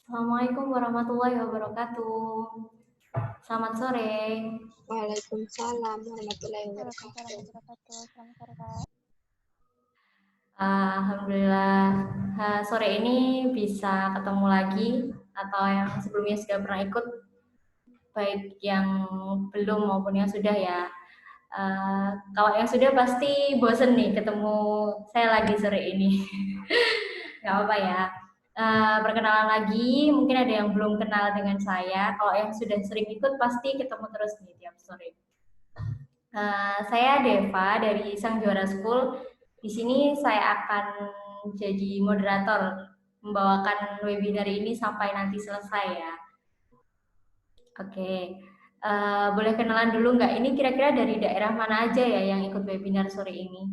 Assalamualaikum warahmatullahi wabarakatuh. Selamat sore. Waalaikumsalam warahmatullahi Waalaikumsalam wabarakatuh. warahmatullahi wabarakatuh. Selamat sore, Kak. Alhamdulillah sore ini bisa ketemu lagi atau yang sebelumnya sudah pernah ikut, baik yang belum maupun yang sudah ya. Kalau yang sudah pasti bosen nih ketemu saya lagi sore ini. Gak apa-apa ya. Perkenalan lagi, mungkin ada yang belum kenal dengan saya. Kalau yang sudah sering ikut pasti ketemu terus nih tiap sore. Saya Deva dari Sang Juara School. Di sini saya akan jadi moderator, membawakan webinar ini sampai nanti selesai ya. Oke, boleh kenalan dulu nggak? Ini kira-kira dari daerah mana aja ya yang ikut webinar sore ini?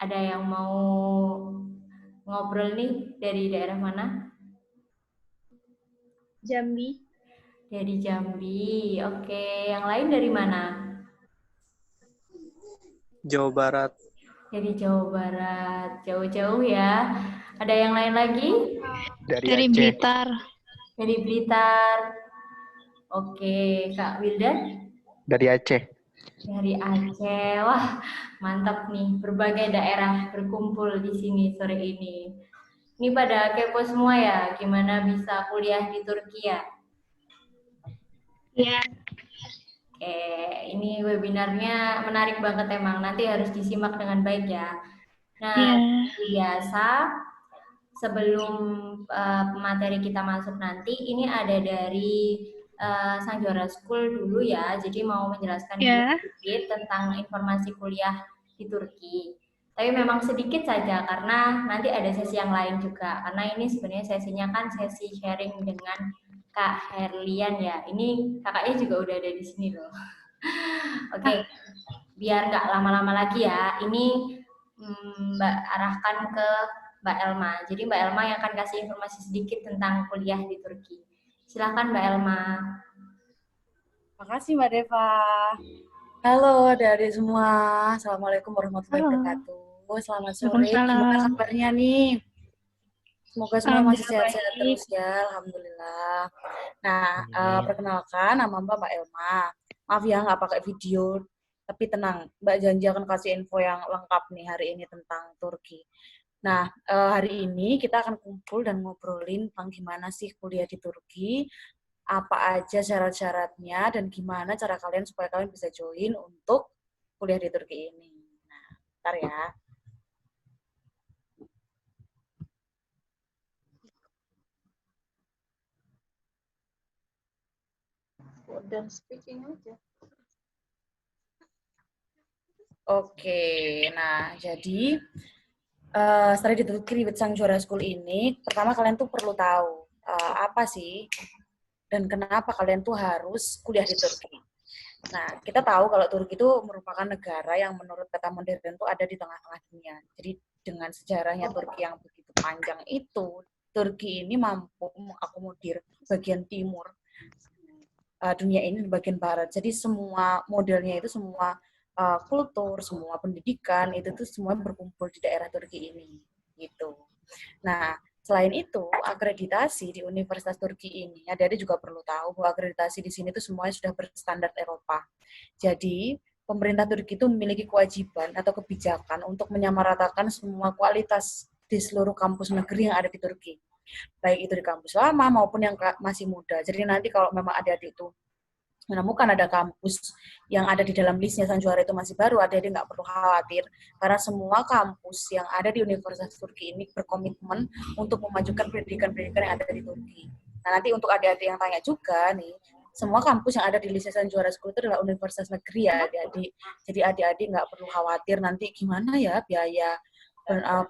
Ada yang mau ngobrol nih dari daerah mana? Jambi. Dari Jambi. Oke, yang lain dari mana? Jawa Barat. Dari Jawa Barat. Jauh-jauh ya. Ada yang lain lagi? Dari Dari Aceh. Blitar. Dari Blitar. Oke, Kak Wildan? Dari Aceh. Dari Aceh. Wah, mantap nih. Berbagai daerah berkumpul di sini sore ini. Ini pada kepo semua ya, gimana bisa kuliah di Turki ya? Iya. Oke, ini webinarnya menarik banget emang. Nanti harus disimak dengan baik ya. Nah, seperti biasa, sebelum materi kita masuk nanti, ini ada dari Sang Juara School dulu ya. Jadi mau menjelaskan dulu sedikit tentang informasi kuliah di Turki. Tapi memang sedikit saja karena nanti ada sesi yang lain juga. Karena ini sebenarnya sesinya kan sesi sharing dengan Kak Herlian ya. Ini kakaknya juga udah ada di sini loh. Oke, biar nggak lama-lama lagi ya. Ini Mbak arahkan ke Mbak Elma. Jadi Mbak Elma yang akan kasih informasi sedikit tentang kuliah di Turki. Silakan Mbak Elma. Makasih Mbak Deva. Halo dari semua. Assalamualaikum warahmatullahi wabarakatuh. Selamat sore. Gimana kabarnya nih? Semoga semua masih sehat-sehat terus ya. Alhamdulillah. Nah, perkenalkan nama Mbak Elma. Maaf ya nggak pakai video. Tapi tenang, Mbak janji akan kasih info yang lengkap nih hari ini tentang Turki. Nah, hari ini kita akan kumpul dan ngobrolin tentang gimana sih kuliah di Turki, apa aja syarat-syaratnya, dan gimana cara kalian supaya kalian bisa join untuk kuliah di Turki ini. Nah, bentar ya. Dan speaking aja. Oke, nah jadi setelah di Turki with Sang Juara School ini, pertama kalian tuh perlu tahu apa sih dan kenapa kalian tuh harus kuliah di Turki. Nah, kita tahu kalau Turki itu merupakan negara yang menurut peta modern itu ada di tengah-tengah dunia. Jadi dengan sejarahnya Turki yang begitu panjang itu, Turki ini mampu mengakomodir bagian timur dunia ini di bagian barat. Jadi semua modelnya itu semua kultur, semua pendidikan itu tuh semua berkumpul di daerah Turki ini, gitu. Nah, selain itu, akreditasi di Universitas Turki ini, adik-adik juga perlu tahu bahwa akreditasi di sini tuh semuanya sudah berstandar Eropa. Jadi, pemerintah Turki itu memiliki kewajiban atau kebijakan untuk menyamaratakan semua kualitas di seluruh kampus negeri yang ada di Turki. Baik itu di kampus lama maupun yang masih muda. Jadi nanti kalau memang adik-adik itu menemukan ada kampus yang ada di dalam listnya Sang Juara itu masih baru, adik-adik nggak perlu khawatir, karena semua kampus yang ada di Universitas Turki ini berkomitmen untuk memajukan pendidikan-pendidikan yang ada di Turki. Nah, nanti untuk adik-adik yang tanya juga nih, semua kampus yang ada di listnya Sang Juara School itu adalah universitas negeri ya adik-adik. Jadi adik-adik nggak perlu khawatir nanti gimana ya biaya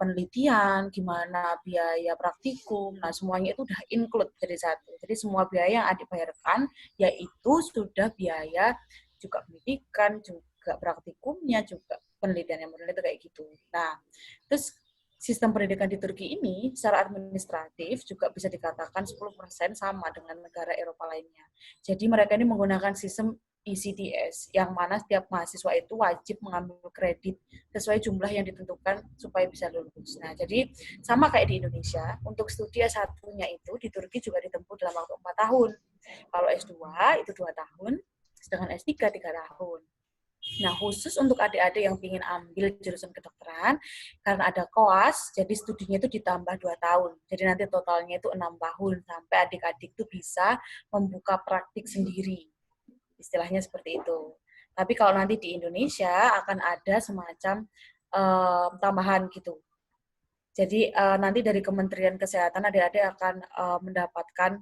penelitian, gimana biaya praktikum, nah semuanya itu udah include jadi satu. Jadi semua biaya yang adik bayarkan, yaitu sudah biaya juga pendidikan, juga praktikumnya, juga penelitian yang model itu kayak gitu. Nah, terus sistem pendidikan di Turki ini secara administratif juga bisa dikatakan 10% sama dengan negara Eropa lainnya. Jadi mereka ini menggunakan sistem ECTS, yang mana setiap mahasiswa itu wajib mengambil kredit sesuai jumlah yang ditentukan supaya bisa lulus. Nah, jadi sama kayak di Indonesia, untuk studi S1-nya itu di Turki juga ditempuh dalam waktu 4 tahun. Kalau S2 itu 2 tahun, sedangkan S3 3 tahun. Nah, khusus untuk adik-adik yang ingin ambil jurusan kedokteran, karena ada koas, jadi studinya itu ditambah 2 tahun. Jadi nanti totalnya itu 6 tahun, sampai adik-adik itu bisa membuka praktik sendiri. Istilahnya seperti itu. Tapi kalau nanti di Indonesia akan ada semacam tambahan gitu. Jadi nanti dari Kementerian Kesehatan adik-adik akan mendapatkan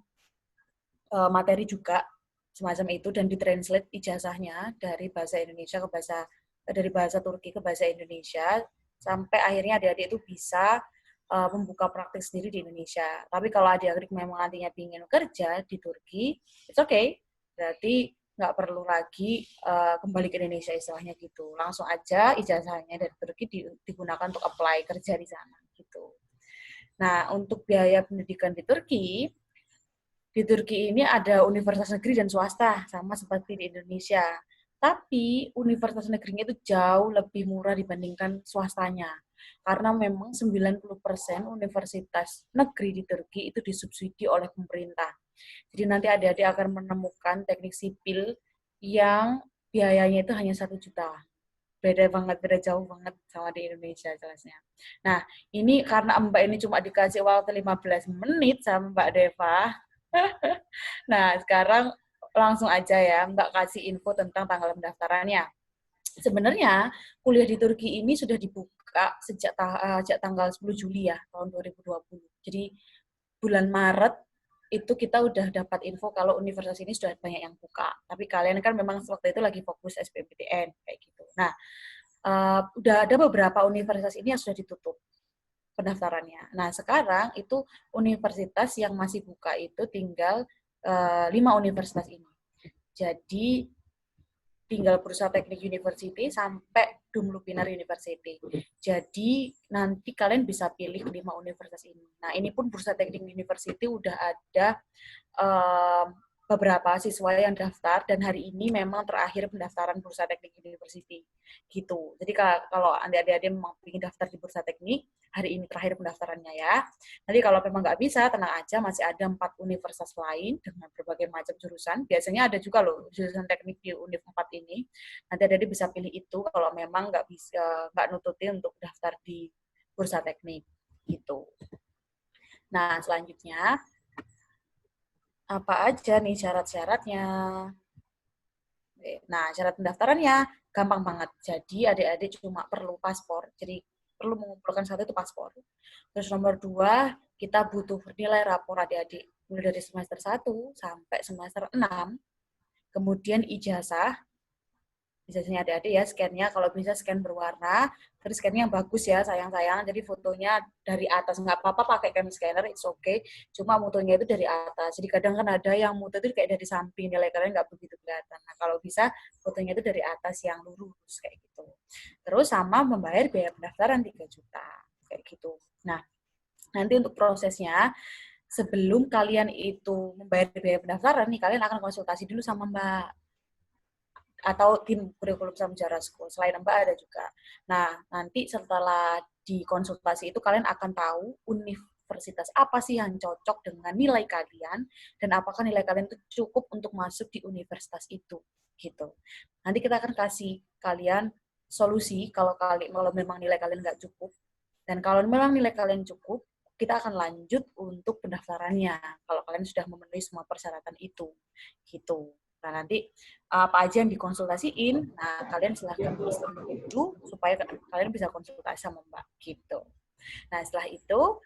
materi juga semacam itu dan ditranslate ijazahnya dari bahasa Indonesia ke dari bahasa Turki ke bahasa Indonesia sampai akhirnya adik-adik itu bisa membuka praktik sendiri di Indonesia. Tapi kalau adik-adik memang nantinya ingin kerja di Turki, it's okay. Berarti nggak perlu lagi kembali ke Indonesia istilahnya gitu. Langsung aja ijazahnya dari Turki digunakan untuk apply kerja di sana gitu. Nah, untuk biaya pendidikan di Turki ini ada universitas negeri dan swasta, sama seperti di Indonesia. Tapi universitas negerinya itu jauh lebih murah dibandingkan swastanya. Karena memang 90% universitas negeri di Turki itu disubsidi oleh pemerintah. Jadi nanti adik-adik akan menemukan teknik sipil yang biayanya itu hanya 1 juta. Beda banget, beda jauh banget sama di Indonesia jelasnya. Nah, ini karena Mbak ini cuma dikasih waktu 15 menit sama Mbak Deva, nah, sekarang langsung aja ya, Mbak kasih info tentang tanggal pendaftarannya. Sebenarnya, kuliah di Turki ini sudah dibuka sejak tanggal 10 Juli ya, tahun 2020. Jadi, bulan Maret itu kita udah dapat info kalau universitas ini sudah banyak yang buka. Tapi kalian kan memang waktu itu lagi fokus SBMPTN, kayak gitu. Nah, udah ada beberapa universitas ini yang sudah ditutup pendaftarannya. Nah, sekarang itu universitas yang masih buka itu tinggal 5 universitas ini. Jadi, tinggal Bursa Teknik University sampai Dumlupinar University. Jadi, nanti kalian bisa pilih 5 universitas ini. Nah, ini pun Bursa Teknik University udah ada beberapa siswa yang daftar dan hari ini memang terakhir pendaftaran Bursa Teknik University gitu. Jadi kalau adik-adik mau ingin daftar di Bursa Teknik, hari ini terakhir pendaftarannya ya. Nanti kalau memang nggak bisa, tenang aja, masih ada 4 universitas lain dengan berbagai macam jurusan. Biasanya ada juga loh jurusan teknik di Univ 4 ini. Nanti adik-adik bisa pilih itu kalau memang nggak nututin untuk daftar di Bursa Teknik gitu. Nah, selanjutnya apa aja nih syarat-syaratnya? Nah, syarat pendaftarannya gampang banget. Jadi adik-adik cuma perlu paspor. Jadi perlu mengumpulkan satu itu paspor. Terus nomor 2, kita butuh nilai rapor adik-adik mulai dari semester 1 sampai semester 6. Kemudian ijazahnya adik-adik ya, scan-nya kalau bisa scan berwarna, terus scan-nya yang bagus ya, sayang-sayang. Jadi fotonya dari atas, nggak apa-apa pakai cam scanner, it's okay. Cuma fotonya itu dari atas. Jadi kadang kan ada yang foto itu kayak dari samping, nilai kalian nggak begitu kelihatan. Nah, kalau bisa fotonya itu dari atas yang lurus, kayak gitu. Terus sama membayar biaya pendaftaran 3 juta, kayak gitu. Nah, nanti untuk prosesnya, sebelum kalian itu membayar biaya pendaftaran, nih kalian akan konsultasi dulu sama Mbak atau tim kurikulum Samjara School. Selain Mbak ada juga. Nah, nanti setelah dikonsultasi itu kalian akan tahu universitas apa sih yang cocok dengan nilai kalian dan apakah nilai kalian itu cukup untuk masuk di universitas itu gitu. Nanti kita akan kasih kalian solusi kalau memang nilai kalian nggak cukup dan kalau memang nilai kalian cukup kita akan lanjut untuk pendaftarannya kalau kalian sudah memenuhi semua persyaratan itu gitu. Nah, nanti apa aja yang dikonsultasiin, nah kalian silahkan tulis dulu supaya kalian bisa konsultasi sama Mbak gitu. Nah, setelah itu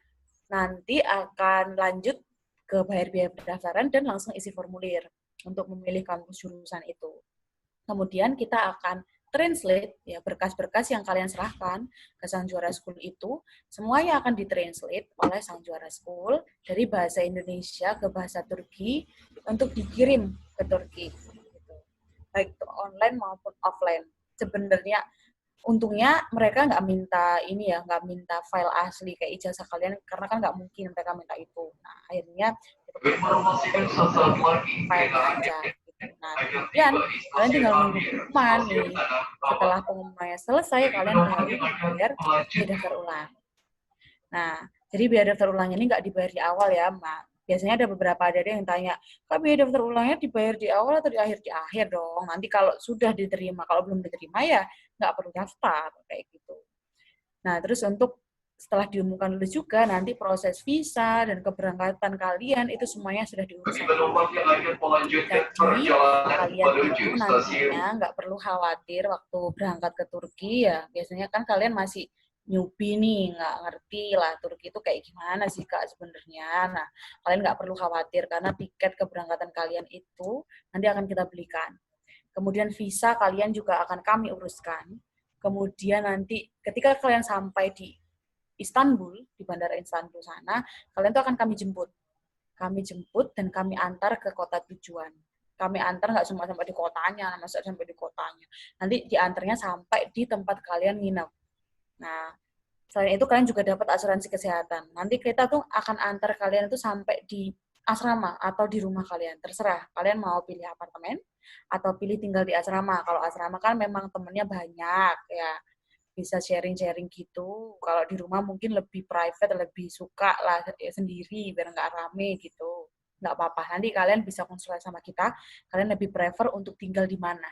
nanti akan lanjut ke bayar biaya pendaftaran dan langsung isi formulir untuk memilih kampus jurusan itu. Kemudian kita akan translate ya berkas-berkas yang kalian serahkan ke Sang Juara School itu semuanya akan ditranslate oleh Sang Juara School dari bahasa Indonesia ke bahasa Turki untuk dikirim ke Turki gitu. Baik itu online maupun offline. Sebenarnya untungnya mereka nggak minta file asli kayak ijazah kalian karena kan nggak mungkin mereka minta itu. Nah, akhirnya file aja Nah, kemudian kalian tinggal nunggu pengumuman nih. Setelah pengumumannya selesai, kalian baru bayar biaya daftar ulang. Nah, jadi biaya daftar ulangnya ini nggak dibayar di awal ya, Mbak. Biasanya ada beberapa adik yang tanya, Kak, biaya daftar ulangnya dibayar di awal atau di akhir? Di akhir dong. Nanti kalau sudah diterima, kalau belum diterima ya nggak perlu daftar, kayak gitu. Nah, terus untuk setelah diumumkan lulus juga, nanti proses visa dan keberangkatan kalian itu semuanya sudah diurus. Jadi, kalian itu nantinya nggak perlu khawatir waktu berangkat ke Turki ya. Biasanya kan kalian masih newbie nih, nggak ngerti lah Turki itu kayak gimana sih Kak sebenarnya. Nah, kalian nggak perlu khawatir karena tiket keberangkatan kalian itu nanti akan kita belikan. Kemudian visa kalian juga akan kami uruskan. Kemudian nanti ketika kalian sampai di Istanbul, di Bandara Istanbul sana, kalian tuh akan kami jemput. Kami jemput dan kami antar ke kota tujuan. Kami antar nggak cuma sampai di kotanya, masa sampai di kotanya. Nanti diantarnya sampai di tempat kalian nginep. Nah, selain itu kalian juga dapat asuransi kesehatan. Nanti kita tuh akan antar kalian itu sampai di asrama atau di rumah kalian. Terserah, kalian mau pilih apartemen atau pilih tinggal di asrama. Kalau asrama kan memang temennya banyak, ya bisa sharing-sharing gitu. Kalau di rumah mungkin lebih private, lebih suka lah ya, sendiri, biar nggak rame gitu. Nggak apa-apa, nanti kalian bisa konsultasi sama kita, kalian lebih prefer untuk tinggal di mana,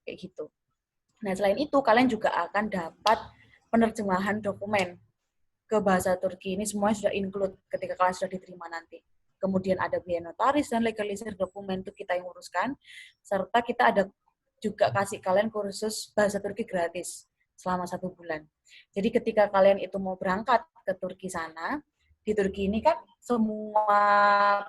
kayak gitu. Nah, selain itu, kalian juga akan dapat penerjemahan dokumen ke bahasa Turki. Ini semuanya sudah include ketika kalian sudah diterima nanti. Kemudian ada biaya notaris dan legalisir dokumen itu kita yang uruskan, serta kita ada juga kasih kalian kursus bahasa Turki gratis selama 1 bulan. Jadi ketika kalian itu mau berangkat ke Turki sana, di Turki ini kan semua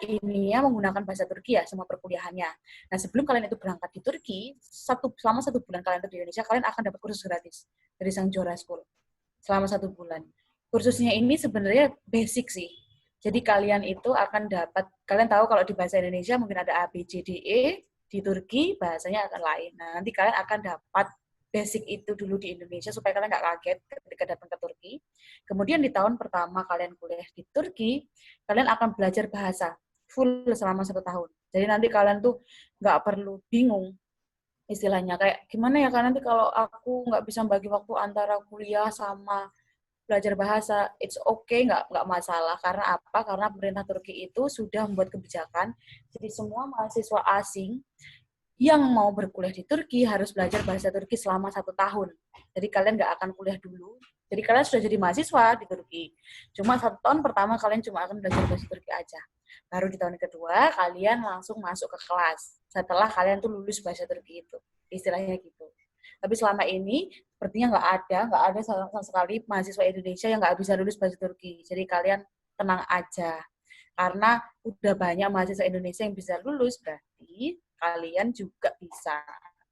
ini ya menggunakan bahasa Turki ya, semua perkuliahannya. Nah, sebelum kalian itu berangkat di Turki, selama 1 bulan kalian itu di Indonesia, kalian akan dapat kursus gratis dari Sang Jora School selama 1 bulan. Kursusnya ini sebenarnya basic sih. Jadi kalian itu akan dapat, kalian tahu kalau di bahasa Indonesia mungkin ada A, B, C, D, E, di Turki bahasanya akan lain. Nah, nanti kalian akan dapat basic itu dulu di Indonesia supaya kalian nggak kaget ketika datang ke Turki. Kemudian di tahun pertama kalian kuliah di Turki, kalian akan belajar bahasa full selama 1 tahun. Jadi nanti kalian tuh nggak perlu bingung istilahnya kayak gimana ya kan nanti kalau aku nggak bisa bagi waktu antara kuliah sama belajar bahasa, it's okay, nggak masalah. Karena apa? Karena pemerintah Turki itu sudah membuat kebijakan, jadi semua mahasiswa asing yang mau berkuliah di Turki harus belajar bahasa Turki selama 1 tahun. Jadi kalian nggak akan kuliah dulu. Jadi kalian sudah jadi mahasiswa di Turki. Cuma 1 tahun pertama kalian cuma akan belajar bahasa Turki aja. Baru di tahun kedua kalian langsung masuk ke kelas. Setelah kalian tuh lulus bahasa Turki itu. Istilahnya gitu. Tapi selama ini sepertinya nggak ada sama sekali mahasiswa Indonesia yang nggak bisa lulus bahasa Turki. Jadi kalian tenang aja. Karena udah banyak mahasiswa Indonesia yang bisa lulus, berarti kalian juga bisa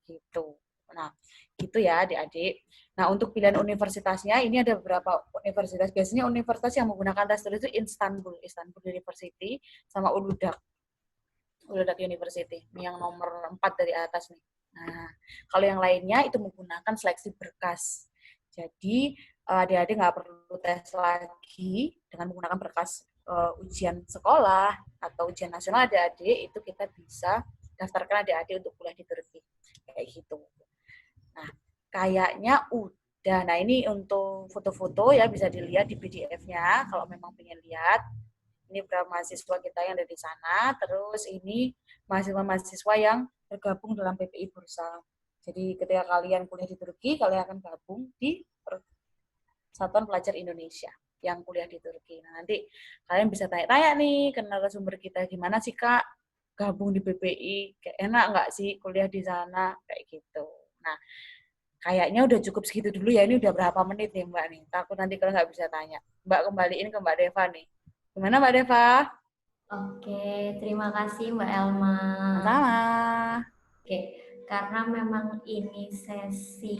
gitu. Nah, gitu ya adik-adik. Nah, untuk pilihan universitasnya, ini ada beberapa universitas. Biasanya universitas yang menggunakan tes tulis itu Istanbul University, sama Uludag University, ini yang nomor 4 dari atas nih. Nah, kalau yang lainnya itu menggunakan seleksi berkas. Jadi, adik-adik nggak perlu tes lagi dengan menggunakan berkas ujian sekolah atau ujian nasional adik-adik, itu kita bisa daftarkan adik-adik untuk kuliah di Turki. Kayak gitu. Nah, kayaknya udah. Nah, ini untuk foto-foto ya bisa dilihat di PDF-nya kalau memang pengen lihat. Ini beberapa mahasiswa kita yang ada di sana. Terus ini mahasiswa-mahasiswa yang tergabung dalam PPI Bursa. Jadi ketika kalian kuliah di Turki, kalian akan gabung di Persatuan Pelajar Indonesia yang kuliah di Turki. Nah, nanti kalian bisa tanya-tanya nih ke narasumber kita, gimana sih Kak gabung di PPI? Kayak enak nggak sih kuliah di sana? Kayak gitu. Nah, kayaknya udah cukup segitu dulu ya. Ini udah berapa menit nih Mbak nih? Takut nanti kalian nggak bisa tanya. Mbak kembaliin ke Mbak Deva nih. Gimana Mbak Deva? Oke, terima kasih Mbak Elma. Sama. Oke, karena memang ini sesi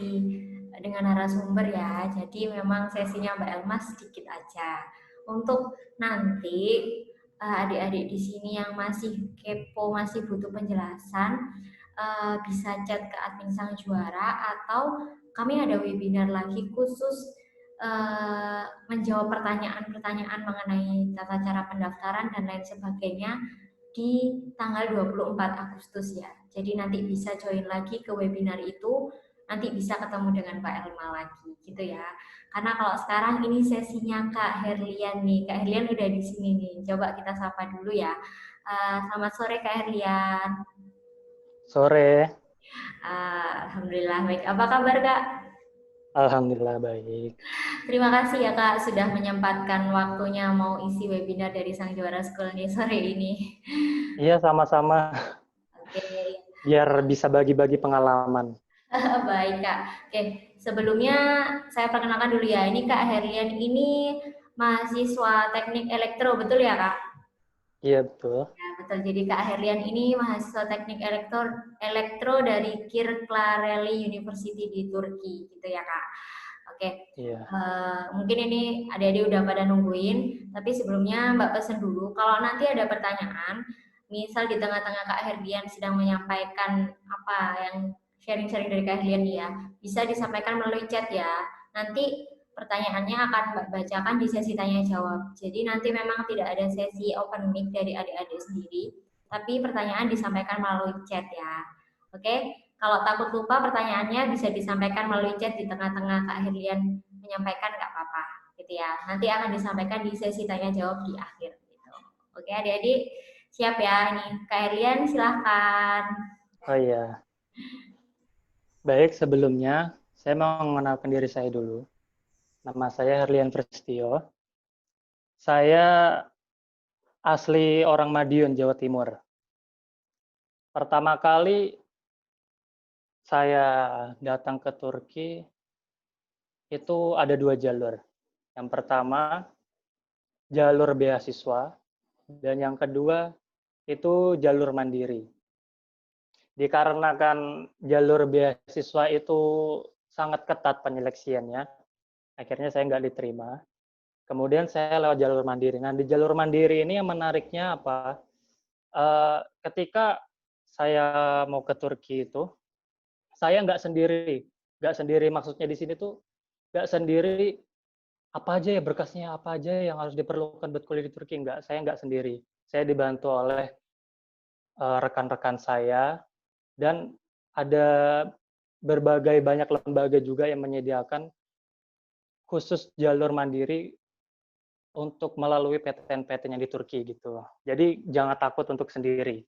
dengan narasumber ya, jadi memang sesinya Mbak Elma sedikit aja. Untuk nanti adik-adik di sini yang masih kepo, masih butuh penjelasan, bisa chat ke admin Sang Juara atau kami ada webinar lagi khusus menjawab pertanyaan-pertanyaan mengenai tata cara pendaftaran dan lain sebagainya di tanggal 24 Agustus ya. Jadi nanti bisa join lagi ke webinar itu, nanti bisa ketemu dengan Pak Elma lagi gitu ya. Karena kalau sekarang ini sesinya Kak Herlian nih. Kak Herlian udah di sini nih. Coba kita sapa dulu ya. Selamat sore Kak Herlian. Sore. Alhamdulillah baik. Apa kabar Kak? Alhamdulillah baik. Terima kasih ya Kak sudah menyempatkan waktunya mau isi webinar dari Sang Juara School nih sore ini. Iya, sama-sama. Oke, Biar bisa bagi-bagi pengalaman. baik Kak. Oke, sebelumnya saya perkenalkan dulu ya. Ini Kak Herlian ini mahasiswa teknik elektro, betul ya Kak? Iya, betul. Ya, betul. Jadi Kak Herlian ini mahasiswa teknik elektro dari Kirklareli University di Turki, gitu ya Kak. Oke, Iya. mungkin ini adik-adik udah pada nungguin, tapi sebelumnya Mbak pesen dulu, kalau nanti ada pertanyaan, misal di tengah-tengah Kak Herdian sedang menyampaikan apa yang sharing-sharing dari Kak Herdian ya, bisa disampaikan melalui chat ya. Nanti pertanyaannya akan Mbak bacakan di sesi tanya jawab. Jadi nanti memang tidak ada sesi open mic dari adik-adik sendiri, tapi pertanyaan disampaikan melalui chat ya. Oke, kalau takut lupa pertanyaannya bisa disampaikan melalui chat di tengah-tengah Kak Herlian menyampaikan nggak apa-apa gitu ya. Nanti akan disampaikan di sesi tanya jawab di akhir gitu. Oke adik-adik siap ya ini Kak Herlian silahkan. Oh iya. Baik, sebelumnya saya mau mengenalkan diri saya dulu. Nama saya Herlian Prestio. Saya asli orang Madiun, Jawa Timur. Pertama kali saya datang ke Turki itu ada 2 jalur. Yang pertama, jalur beasiswa, dan yang kedua itu jalur mandiri. Dikarenakan jalur beasiswa itu sangat ketat penyeleksiannya, akhirnya saya nggak diterima. Kemudian saya lewat jalur mandiri. Nah, di jalur mandiri ini yang menariknya apa? Ketika saya mau ke Turki itu, saya nggak sendiri. Nggak sendiri maksudnya di sini tuh, nggak sendiri apa aja ya berkasnya, apa aja yang harus diperlukan buat kuliah di Turki, nggak. Saya nggak sendiri. Saya dibantu oleh rekan-rekan saya, dan ada berbagai banyak lembaga juga yang menyediakan khusus jalur mandiri untuk melalui PTN-PTN yang di Turki gitu. Jadi jangan takut untuk sendiri,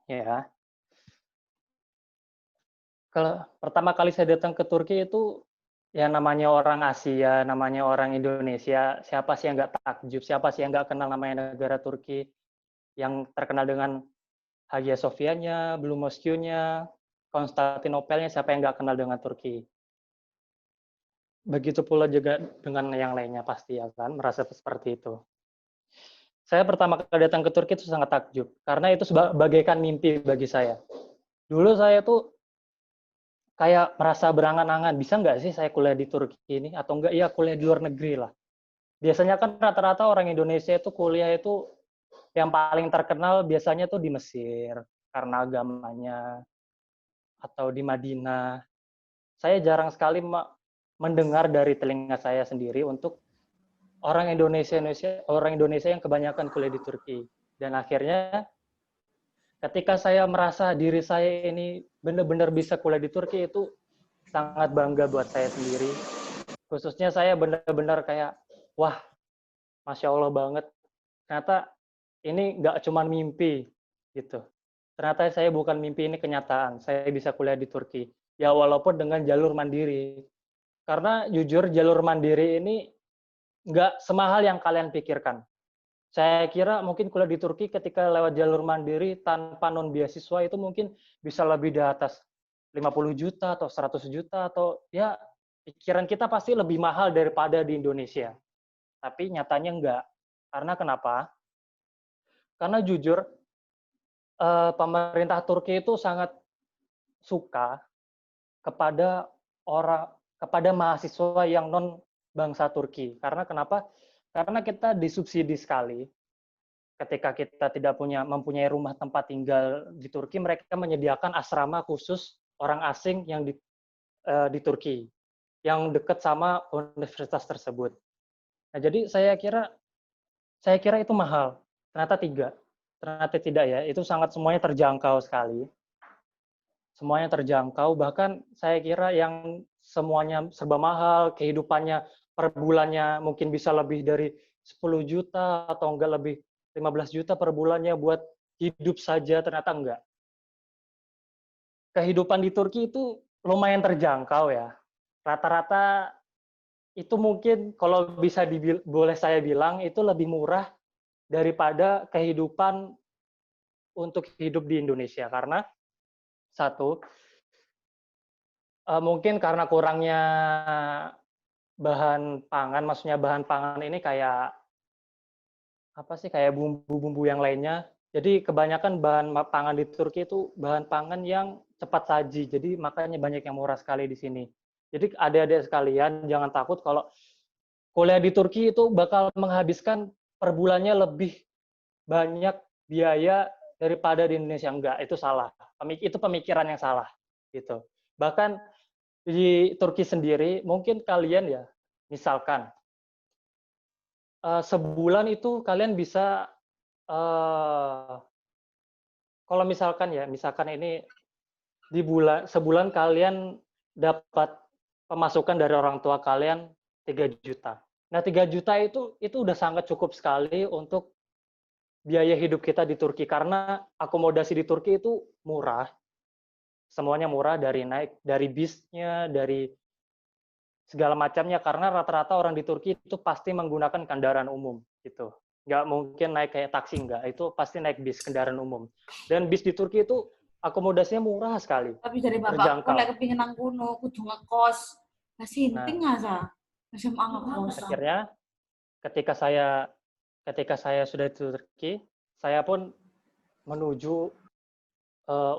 ya. Kalau pertama kali saya datang ke Turki itu, ya namanya orang Asia, namanya orang Indonesia, siapa sih yang nggak takjub, siapa sih yang nggak kenal namanya negara Turki, yang terkenal dengan Hagia Sophia-nya, Blue Mosque-nya, Konstantinopelnya, siapa yang nggak kenal dengan Turki. Begitu pula juga dengan yang lainnya pasti ya kan, merasa seperti itu. Saya pertama kali datang ke Turki itu sangat takjub, karena itu bagaikan mimpi bagi saya. Dulu saya tuh kayak merasa berangan-angan, bisa nggak sih saya kuliah di Turki ini, atau enggak ya kuliah di luar negeri lah. Biasanya kan rata-rata orang Indonesia itu kuliah itu yang paling terkenal biasanya tuh di Mesir, karena agamanya, atau di Madinah. Saya jarang sekali mendengar dari telinga saya sendiri untuk orang Indonesia yang kebanyakan kuliah di Turki. Dan akhirnya ketika saya merasa diri saya ini benar-benar bisa kuliah di Turki, itu sangat bangga buat saya sendiri. Khususnya saya benar-benar kayak, wah, Masya Allah banget. Ternyata ini nggak cuma mimpi gitu. Ternyata saya bukan mimpi, ini kenyataan. Saya bisa kuliah di Turki. Ya walaupun dengan jalur mandiri. Karena jujur jalur mandiri ini nggak semahal yang kalian pikirkan. Saya kira mungkin kuliah di Turki ketika lewat jalur mandiri tanpa non beasiswa itu mungkin bisa lebih di atas 50 juta atau 100 juta, atau ya pikiran kita pasti lebih mahal daripada di Indonesia. Tapi nyatanya enggak. Karena kenapa? Karena jujur pemerintah Turki itu sangat suka kepada mahasiswa yang non bangsa Turki. Karena kenapa? Karena kita disubsidi sekali. Ketika kita tidak mempunyai rumah tempat tinggal di Turki, mereka menyediakan asrama khusus orang asing yang di Turki, yang dekat sama universitas tersebut. Nah, jadi saya kira itu mahal. Ternyata tidak. ternyata tidak ya, itu sangat semuanya terjangkau sekali. Semuanya terjangkau, bahkan saya kira yang semuanya serba mahal, kehidupannya per bulannya mungkin bisa lebih dari 10 juta atau enggak lebih 15 juta per bulannya buat hidup saja, ternyata enggak. Kehidupan di Turki itu lumayan terjangkau ya. Rata-rata itu mungkin kalau bisa boleh saya bilang itu lebih murah daripada kehidupan untuk hidup di Indonesia. Karena satu, mungkin karena kurangnya bahan pangan, maksudnya bahan pangan ini kayak apa sih, kayak bumbu-bumbu yang lainnya. Jadi kebanyakan bahan pangan di Turki itu bahan pangan yang cepat saji. Jadi makanya banyak yang murah sekali di sini. Jadi adik-adik sekalian jangan takut kalau kuliah di Turki itu bakal menghabiskan per bulannya lebih banyak biaya daripada di Indonesia. Enggak, itu salah. Itu pemikiran yang salah gitu. Bahkan di Turki sendiri mungkin kalian ya, misalkan sebulan itu kalian bisa kalau misalkan ya, misalkan ini di sebulan kalian dapat pemasukan dari orang tua kalian 3 juta. Nah, 3 juta itu udah sangat cukup sekali untuk biaya hidup kita di Turki karena akomodasi di Turki itu murah. Semuanya murah, dari bisnya, dari segala macamnya, karena rata-rata orang di Turki itu pasti menggunakan kendaraan umum gitu. Nggak mungkin naik kayak taksi, nggak. Itu pasti naik bis, kendaraan umum. Dan bis di Turki itu akomodasinya murah sekali. Tapi dari bapakku terjangkau. lek kepingin nang kono kudu ngekos. Lah sinting asa. SMA ngekos. Akhirnya ketika saya sudah di Turki, saya pun menuju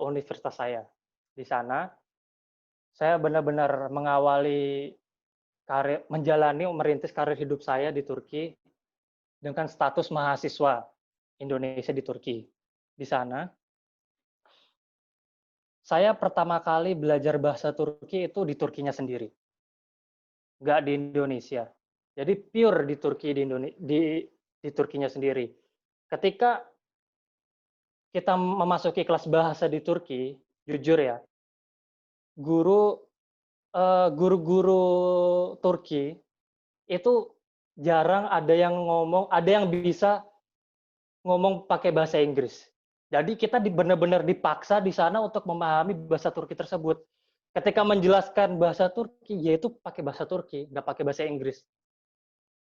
universitas saya. Di sana saya benar-benar merintis karir hidup saya di Turki dengan status mahasiswa Indonesia di Turki. Di sana, saya pertama kali belajar bahasa Turki itu di Turkinya sendiri, nggak di Indonesia. Jadi pure di Turki, di Turkinya sendiri. Ketika kita memasuki kelas bahasa di Turki, jujur ya, guru-guru Turki itu jarang ada yang bisa ngomong pakai bahasa Inggris. Jadi kita benar-benar dipaksa di sana untuk memahami bahasa Turki tersebut. Ketika menjelaskan bahasa Turki, yaitu pakai bahasa Turki, nggak pakai bahasa Inggris.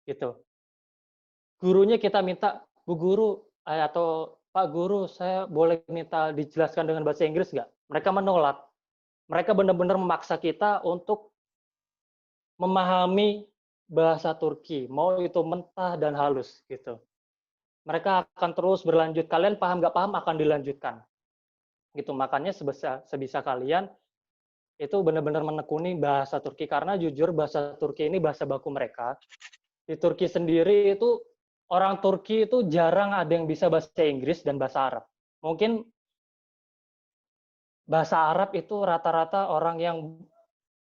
Gitu. Gurunya kita minta, Bu Guru atau Pak Guru, saya boleh minta dijelaskan dengan bahasa Inggris nggak? Mereka menolak. Mereka benar-benar memaksa kita untuk memahami bahasa Turki, mau itu mentah dan halus gitu. Mereka akan terus berlanjut. Kalian paham nggak paham akan dilanjutkan. Gitu. Makanya sebisa kalian itu benar-benar menekuni bahasa Turki, karena jujur bahasa Turki ini bahasa baku mereka. Di Turki sendiri itu orang Turki itu jarang ada yang bisa bahasa Inggris dan bahasa Arab. Mungkin bahasa Arab itu rata-rata orang yang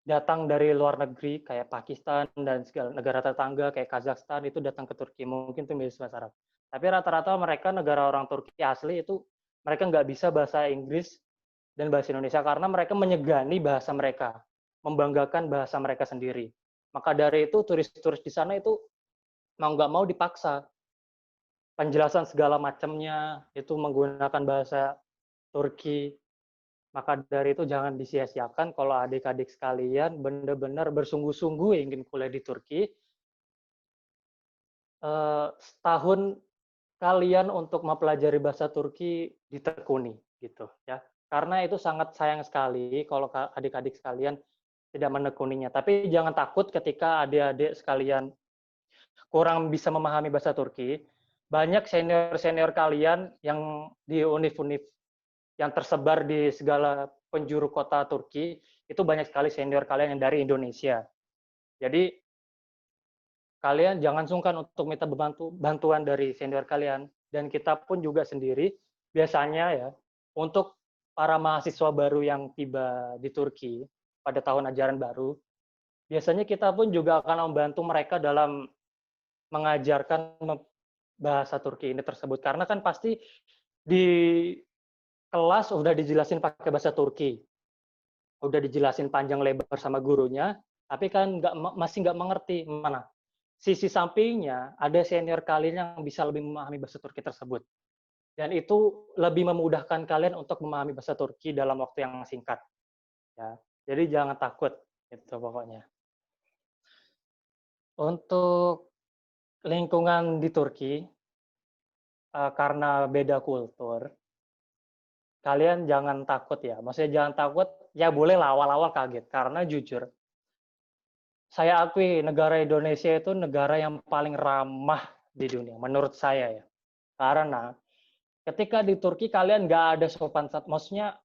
datang dari luar negeri kayak Pakistan dan segala negara tetangga kayak Kazakhstan itu datang ke Turki, mungkin itu bisa bahasa Arab. Tapi rata-rata mereka negara orang Turki asli itu mereka nggak bisa bahasa Inggris dan bahasa Indonesia karena mereka menyegani bahasa mereka, membanggakan bahasa mereka sendiri. Maka dari itu turis-turis di sana itu mau nggak mau dipaksa. Penjelasan segala macamnya itu menggunakan bahasa Turki. Maka dari itu jangan disia-siakan kalau adik-adik sekalian benar-benar bersungguh-sungguh ingin kuliah di Turki. Setahun kalian untuk mempelajari bahasa Turki ditekuni gitu ya. Karena itu sangat sayang sekali kalau adik-adik sekalian tidak menekuninya. Tapi jangan takut ketika adik-adik sekalian kurang bisa memahami bahasa Turki. Banyak senior-senior kalian yang di univ-univ yang tersebar di segala penjuru kota Turki, itu banyak sekali senior kalian yang dari Indonesia. Jadi kalian jangan sungkan untuk minta bantuan dari senior kalian. Dan kita pun juga sendiri, biasanya ya, untuk para mahasiswa baru yang tiba di Turki pada tahun ajaran baru, biasanya kita pun juga akan membantu mereka dalam mengajarkan bahasa Turki ini tersebut. Karena kan pasti di kelas udah dijelasin pakai bahasa Turki, udah dijelasin panjang lebar sama gurunya, tapi kan masih nggak mengerti. Mana sisi sampingnya ada senior kalian yang bisa lebih memahami bahasa Turki tersebut, dan itu lebih memudahkan kalian untuk memahami bahasa Turki dalam waktu yang singkat. Ya, jadi jangan takut, itu pokoknya. Untuk lingkungan di Turki, karena beda kultur, kalian jangan takut ya. Maksudnya jangan takut, ya boleh lah awal-awal kaget. Karena jujur, saya akui negara Indonesia itu negara yang paling ramah di dunia, menurut saya ya. Karena ketika di Turki kalian nggak ada sopan santun, maksudnya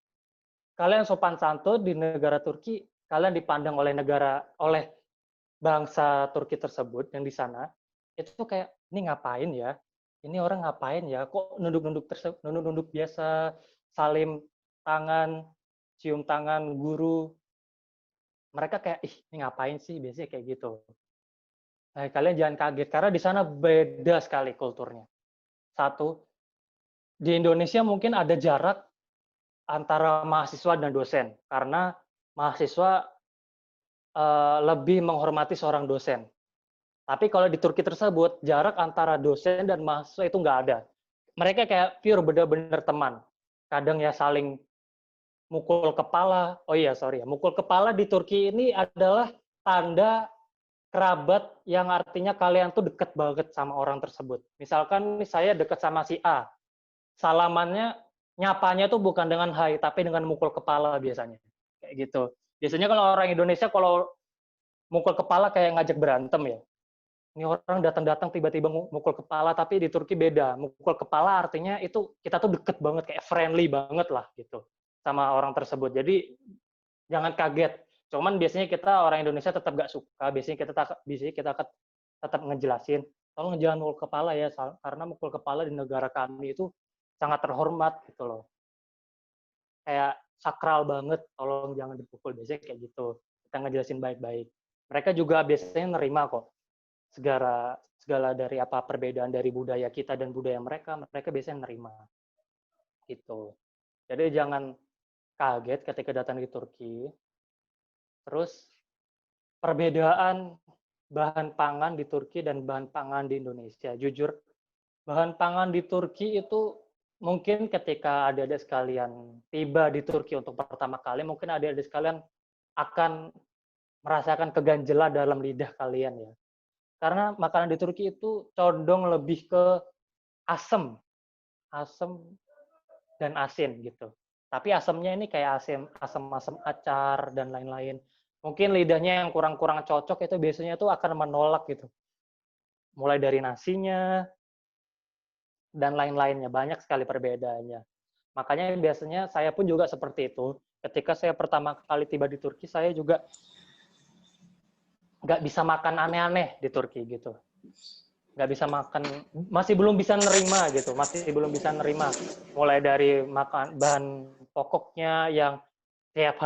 kalian sopan santun di negara Turki, kalian dipandang oleh bangsa Turki tersebut yang di sana, itu tuh kayak, ini ngapain ya? Ini orang ngapain ya? Kok nunduk-nunduk biasa, salim tangan, cium tangan guru. Mereka kayak, ih, ini ngapain sih? Biasanya kayak gitu. Nah, kalian jangan kaget, karena di sana beda sekali kulturnya. Satu, di Indonesia mungkin ada jarak antara mahasiswa dan dosen, karena mahasiswa lebih menghormati seorang dosen. Tapi kalau di Turki tersebut, jarak antara dosen dan mahasiswa itu nggak ada. Mereka kayak pure bener-bener teman. Kadang ya saling mukul kepala. Oh iya, sorry ya. Mukul kepala di Turki ini adalah tanda kerabat yang artinya kalian tuh deket banget sama orang tersebut. Misalkan saya deket sama si A. Salamannya, nyapanya tuh bukan dengan hai, tapi dengan mukul kepala biasanya. Kayak gitu. Biasanya kalau orang Indonesia, kalau mukul kepala kayak ngajak berantem ya. Ini orang datang-datang tiba-tiba mukul kepala, tapi di Turki beda. Mukul kepala artinya itu kita tuh deket banget, kayak friendly banget lah gitu sama orang tersebut. Jadi jangan kaget. Cuman biasanya kita orang Indonesia tetap gak suka. Biasanya kita tetap ngejelasin, tolong jangan mukul kepala ya, karena mukul kepala di negara kami itu sangat terhormat gitu loh. Kayak sakral banget, tolong jangan dipukul. Biasanya kayak gitu. Kita ngejelasin baik-baik. Mereka juga biasanya nerima kok segala dari apa perbedaan dari budaya kita dan budaya mereka biasanya nerima gitu. Jadi jangan kaget ketika datang di Turki. Terus perbedaan bahan pangan di Turki dan bahan pangan di Indonesia. Jujur, bahan pangan di Turki itu mungkin ketika adik-adik sekalian tiba di Turki untuk pertama kali, mungkin adik-adik sekalian akan merasakan keganjelan dalam lidah kalian ya. Karena makanan di Turki itu condong lebih ke asam dan asin gitu. Tapi asamnya ini kayak asam acar dan lain-lain. Mungkin lidahnya yang kurang-kurang cocok itu biasanya tuh akan menolak gitu. Mulai dari nasinya dan lain-lainnya, banyak sekali perbedaannya. Makanya biasanya saya pun juga seperti itu. Ketika saya pertama kali tiba di Turki, saya juga nggak bisa makan aneh-aneh di Turki gitu. Nggak bisa makan, masih belum bisa nerima gitu, mulai dari makan bahan pokoknya yang tiap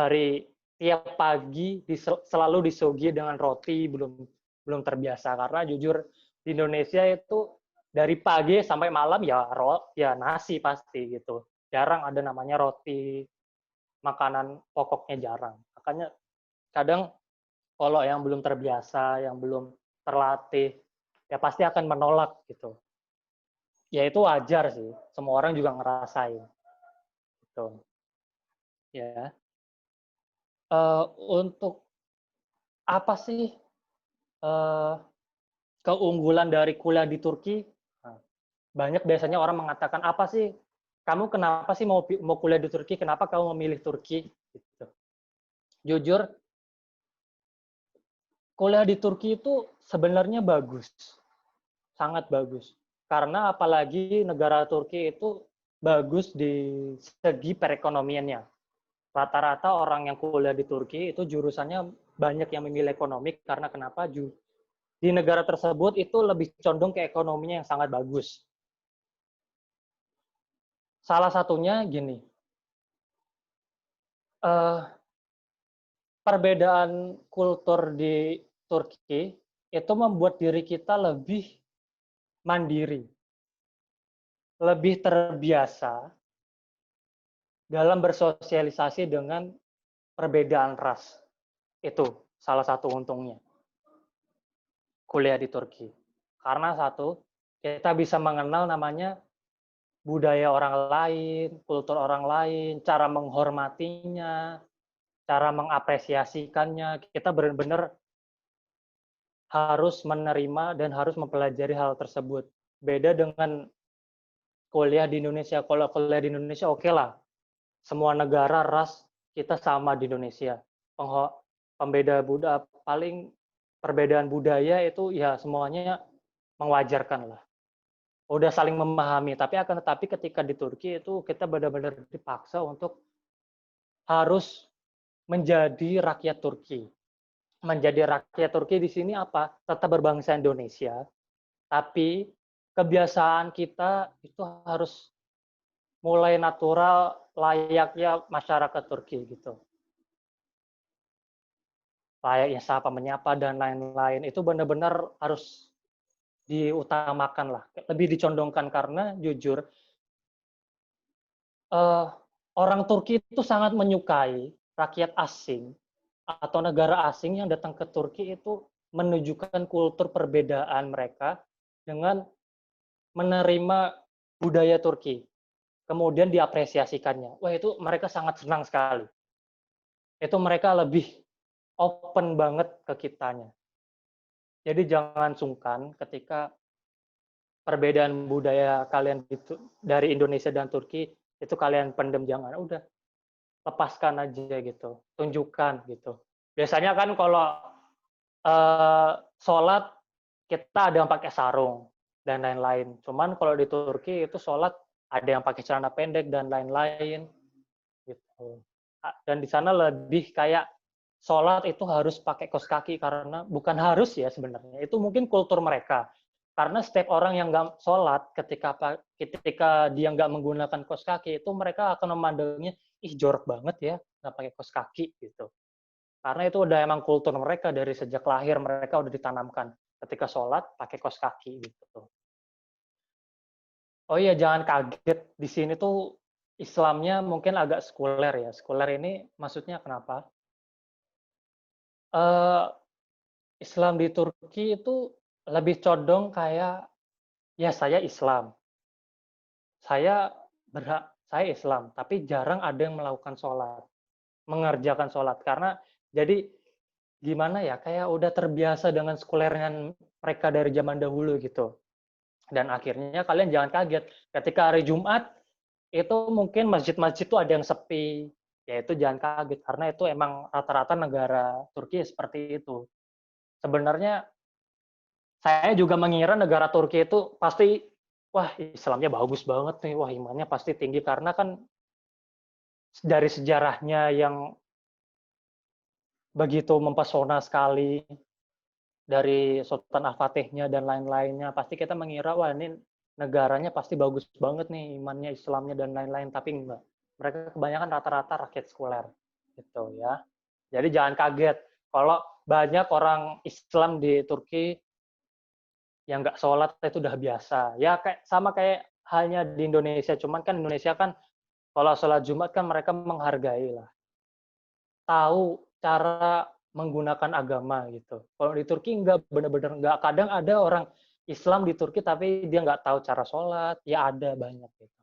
pagi selalu disuguhi dengan roti, belum terbiasa, karena jujur di Indonesia itu dari pagi sampai malam ya nasi pasti gitu, jarang ada namanya roti, makanan pokoknya jarang. Makanya kadang kalau yang belum terbiasa, yang belum terlatih, ya pasti akan menolak gitu. Ya itu wajar sih, semua orang juga ngerasain. Gitu. Ya. Untuk apa sih keunggulan dari kuliah di Turki? Nah, banyak biasanya orang mengatakan, apa sih, kamu kenapa sih mau kuliah di Turki? Kenapa kamu memilih Turki? Gitu. Jujur, kuliah di Turki itu sebenarnya bagus, sangat bagus. Karena apalagi negara Turki itu bagus di segi perekonomiannya. Rata-rata orang yang kuliah di Turki itu jurusannya banyak yang memilih ekonomi, karena kenapa? Di negara tersebut itu lebih condong ke ekonominya yang sangat bagus. Salah satunya gini, perbedaan kultur di Turki itu membuat diri kita lebih mandiri. lebih terbiasa dalam bersosialisasi dengan perbedaan ras. Itu salah satu untungnya kuliah di Turki. Karena satu, kita bisa mengenal namanya budaya orang lain, kultur orang lain, cara menghormatinya, cara mengapresiasikannya. Kita benar-benar harus menerima dan harus mempelajari hal tersebut. Beda dengan kuliah di Indonesia. Kalau kuliah di Indonesia oke lah, semua negara ras kita sama di Indonesia. Pembeda budaya paling perbedaan budaya itu ya semuanya mewajarkan lah. Udah saling memahami, tetapi ketika di Turki itu kita benar-benar dipaksa untuk harus menjadi rakyat Turki. Menjadi rakyat Turki di sini apa? Tetap berbangsa Indonesia, tapi kebiasaan kita itu harus mulai natural layaknya masyarakat Turki gitu. Layaknya sapa menyapa dan lain-lain itu benar-benar harus diutamakan lah, lebih dicondongkan karena jujur orang Turki itu sangat menyukai rakyat asing atau negara asing yang datang ke Turki itu menunjukkan kultur perbedaan mereka dengan menerima budaya Turki, kemudian diapresiasikannya. Wah itu mereka sangat senang sekali. Itu mereka lebih open banget ke kitanya. Jadi jangan sungkan ketika perbedaan budaya kalian dari Indonesia dan Turki itu kalian pendem, jangan, udah lepaskan aja gitu, tunjukkan gitu. Biasanya kan kalau sholat kita ada yang pakai sarung dan lain-lain. Cuman kalau di Turki itu sholat ada yang pakai celana pendek dan lain-lain gitu. Dan di sana lebih kayak sholat itu harus pakai kaos kaki karena bukan harus ya sebenarnya. Itu mungkin kultur mereka. Karena setiap orang yang nggak sholat ketika dia nggak menggunakan kaos kaki itu mereka akan memandangnya ih jorok banget ya nggak pakai kaos kaki gitu. Karena itu udah emang kultur mereka dari sejak lahir mereka udah ditanamkan ketika sholat pakai kaos kaki gitu. Oh iya jangan kaget di sini tuh Islamnya mungkin agak sekuler ya. Sekuler ini maksudnya kenapa? Islam di Turki itu lebih condong kayak ya saya Islam, saya Islam, tapi jarang ada yang melakukan sholat, mengerjakan sholat karena jadi gimana ya kayak udah terbiasa dengan sekulernya mereka dari zaman dahulu gitu. Dan akhirnya kalian jangan kaget ketika hari Jumat itu mungkin masjid-masjid itu ada yang sepi, ya itu jangan kaget karena itu emang rata-rata negara Turki seperti itu. Sebenarnya saya juga mengira negara Turki itu pasti wah Islamnya bagus banget nih, wah imannya pasti tinggi karena kan dari sejarahnya yang begitu mempesona sekali dari Sultan Al-Fatihnya dan lain-lainnya, pasti kita mengira wah ini negaranya pasti bagus banget nih imannya, Islamnya dan lain-lain, tapi enggak. Mereka kebanyakan rata-rata rakyat sekuler gitu ya. Jadi jangan kaget kalau banyak orang Islam di Turki yang nggak sholat itu udah biasa. Ya kayak sama kayak halnya di Indonesia, cuman kan Indonesia kan kalau sholat Jumat kan mereka menghargai lah. Tahu cara menggunakan agama gitu. Kalau di Turki nggak, benar-benar nggak. Kadang ada orang Islam di Turki tapi dia nggak tahu cara sholat, ya ada banyak gitu.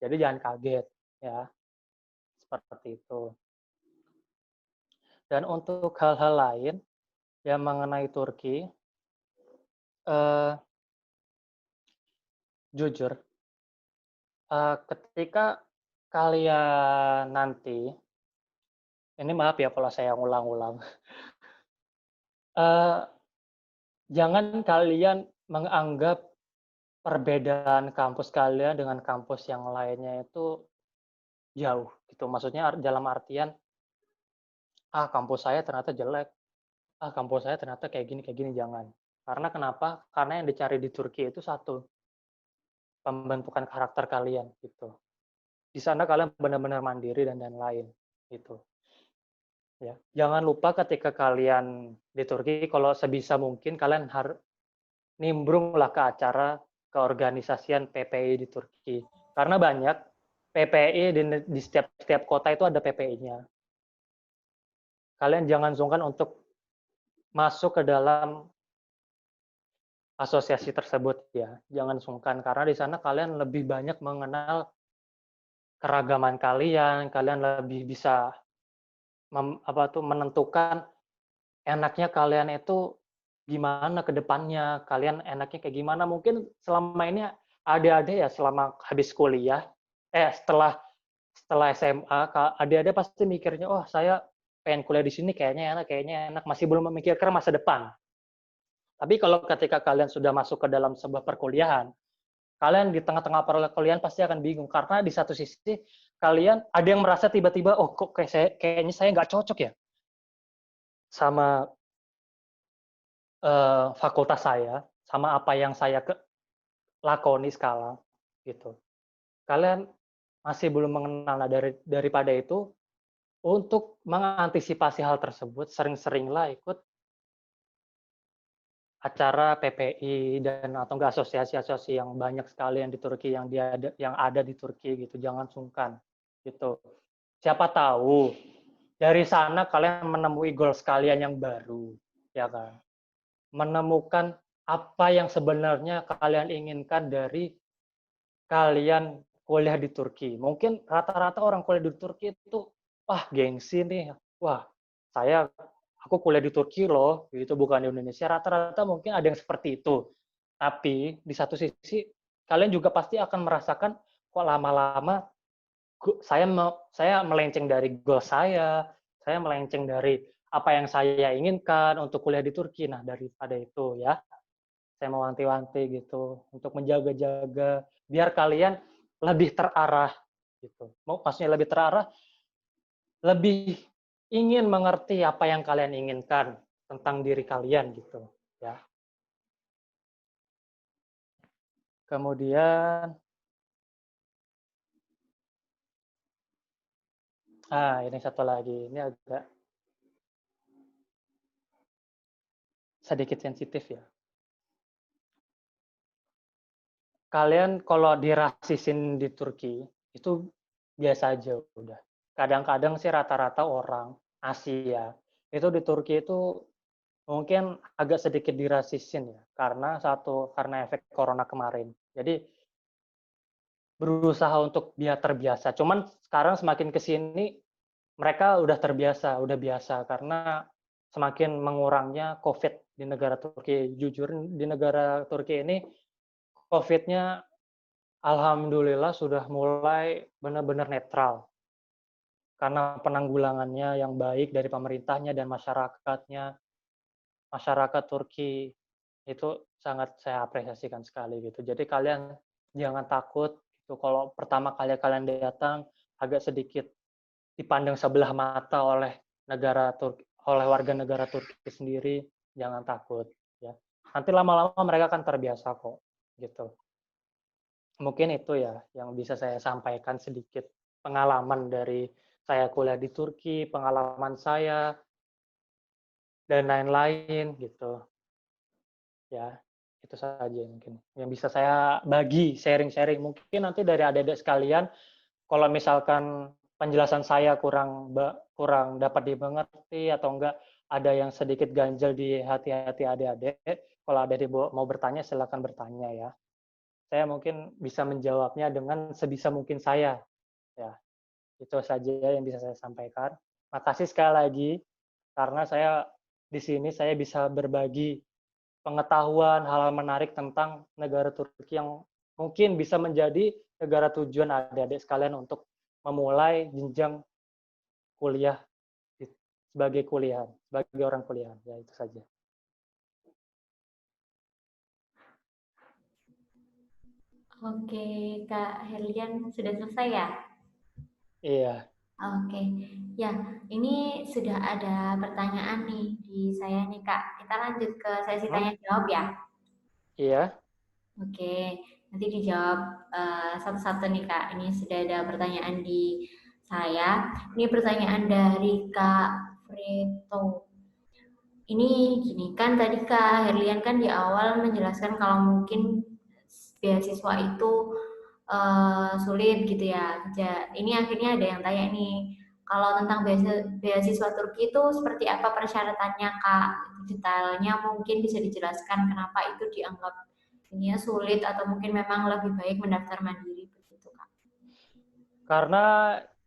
Jadi jangan kaget ya, seperti itu. Dan untuk hal-hal lain yang mengenai Turki, jujur, ketika kalian nanti, ini maaf ya kalau saya ngulang-ulang, jangan kalian menganggap perbedaan kampus kalian dengan kampus yang lainnya itu jauh gitu. Maksudnya dalam artian, kampus saya ternyata jelek, kampus saya ternyata kayak gini, jangan. Karena kenapa? Karena yang dicari di Turki itu satu, pembentukan karakter kalian gitu. Di sana kalian benar-benar mandiri dan lain-lain gitu. Ya, jangan lupa ketika kalian di Turki, kalau sebisa mungkin kalian harus nimbrung lah ke acara keorganisasian PPI di Turki. Karena banyak PPI di setiap kota itu ada PPI-nya. Kalian jangan sungkan untuk masuk ke dalam asosiasi tersebut ya. Jangan sungkan karena di sana kalian lebih banyak mengenal keragaman kalian, kalian lebih bisa menentukan enaknya kalian itu gimana ke depannya, kalian enaknya kayak gimana. Mungkin selama ini adik-adik ya selama habis kuliah, setelah SMA, adik-adik pasti mikirnya, oh saya pengen kuliah di sini kayaknya enak, masih belum memikirkan masa depan. Tapi kalau ketika kalian sudah masuk ke dalam sebuah perkuliahan, kalian di tengah-tengah perkuliahan pasti akan bingung karena di satu sisi kalian ada yang merasa tiba-tiba, oh kok kayaknya saya nggak cocok ya sama fakultas saya, sama apa yang saya lakoni sekarang, gitu. Kalian masih belum mengenal. Nah, daripada itu, untuk mengantisipasi hal tersebut, sering-seringlah ikut acara PPI dan atau enggak asosiasi-asosiasi yang banyak sekali yang di Turki yang ada di Turki gitu. Jangan sungkan gitu. Siapa tahu dari sana kalian menemui goals kalian yang baru, ya kan? Menemukan apa yang sebenarnya kalian inginkan dari kalian kuliah di Turki. Mungkin rata-rata orang kuliah di Turki itu, wah gengsi nih, wah aku kuliah di Turki loh, gitu bukan di Indonesia. Rata-rata mungkin ada yang seperti itu. Tapi di satu sisi kalian juga pasti akan merasakan kok lama-lama saya melenceng dari goal saya melenceng dari apa yang saya inginkan untuk kuliah di Turki. Nah, daripada itu ya, saya mau wanti-wanti gitu untuk menjaga-jaga biar kalian lebih terarah gitu. Maksudnya lebih terarah, lebih ingin mengerti apa yang kalian inginkan tentang diri kalian gitu ya. Kemudian ini satu lagi. Ini agak sedikit sensitif ya. Kalian kalau dirasisin di Turki itu biasa aja udah. Kadang-kadang sih rata-rata orang Asia itu di Turki itu mungkin agak sedikit dirasisin ya karena efek corona kemarin. Jadi berusaha untuk biar terbiasa. Cuman sekarang semakin ke sini mereka udah terbiasa, udah biasa karena semakin mengurangnya COVID di negara Turki. Jujur di negara Turki ini COVID-nya alhamdulillah sudah mulai benar-benar netral. Karena penanggulangannya yang baik dari pemerintahnya dan masyarakatnya. Masyarakat Turki itu sangat saya apresiasikan sekali gitu. Jadi kalian jangan takut gitu kalau pertama kali kalian datang agak sedikit dipandang sebelah mata oleh warga negara Turki sendiri, jangan takut ya. Nanti lama-lama mereka akan terbiasa kok gitu. Mungkin itu ya yang bisa saya sampaikan sedikit pengalaman dari saya kuliah di Turki, pengalaman saya dan lain-lain gitu. Ya, itu saja mungkin yang bisa saya bagi sharing-sharing. Mungkin nanti dari adik-adik sekalian, kalau misalkan penjelasan saya kurang dapat dimengerti atau enggak ada yang sedikit ganjel di hati-hati adik-adik, kalau ada yang mau bertanya silakan bertanya ya. Saya mungkin bisa menjawabnya dengan sebisa mungkin saya. Ya, itu saja yang bisa saya sampaikan. Makasih sekali lagi karena di sini saya bisa berbagi pengetahuan hal-hal menarik tentang negara Turki yang mungkin bisa menjadi negara tujuan adik-adik sekalian untuk memulai jenjang kuliah sebagai orang kuliah. Ya, itu saja. Oke, Kak Herlian sudah selesai ya? Iya. Oke, ya ini sudah ada pertanyaan nih di saya nih Kak. Kita lanjut ke sesi tanya jawab ya. Iya. Oke, nanti dijawab satu-satu nih Kak. Ini sudah ada pertanyaan di saya. Ini pertanyaan dari Kak Freto. Ini gini kan tadi Kak Herlian kan di awal menjelaskan kalau mungkin beasiswa itu sulit gitu ya. Ini akhirnya ada yang tanya nih, kalau tentang beasiswa Turki itu seperti apa persyaratannya Kak? Detailnya mungkin bisa dijelaskan kenapa itu dianggap ini sulit atau mungkin memang lebih baik mendaftar mandiri begitu Kak? Karena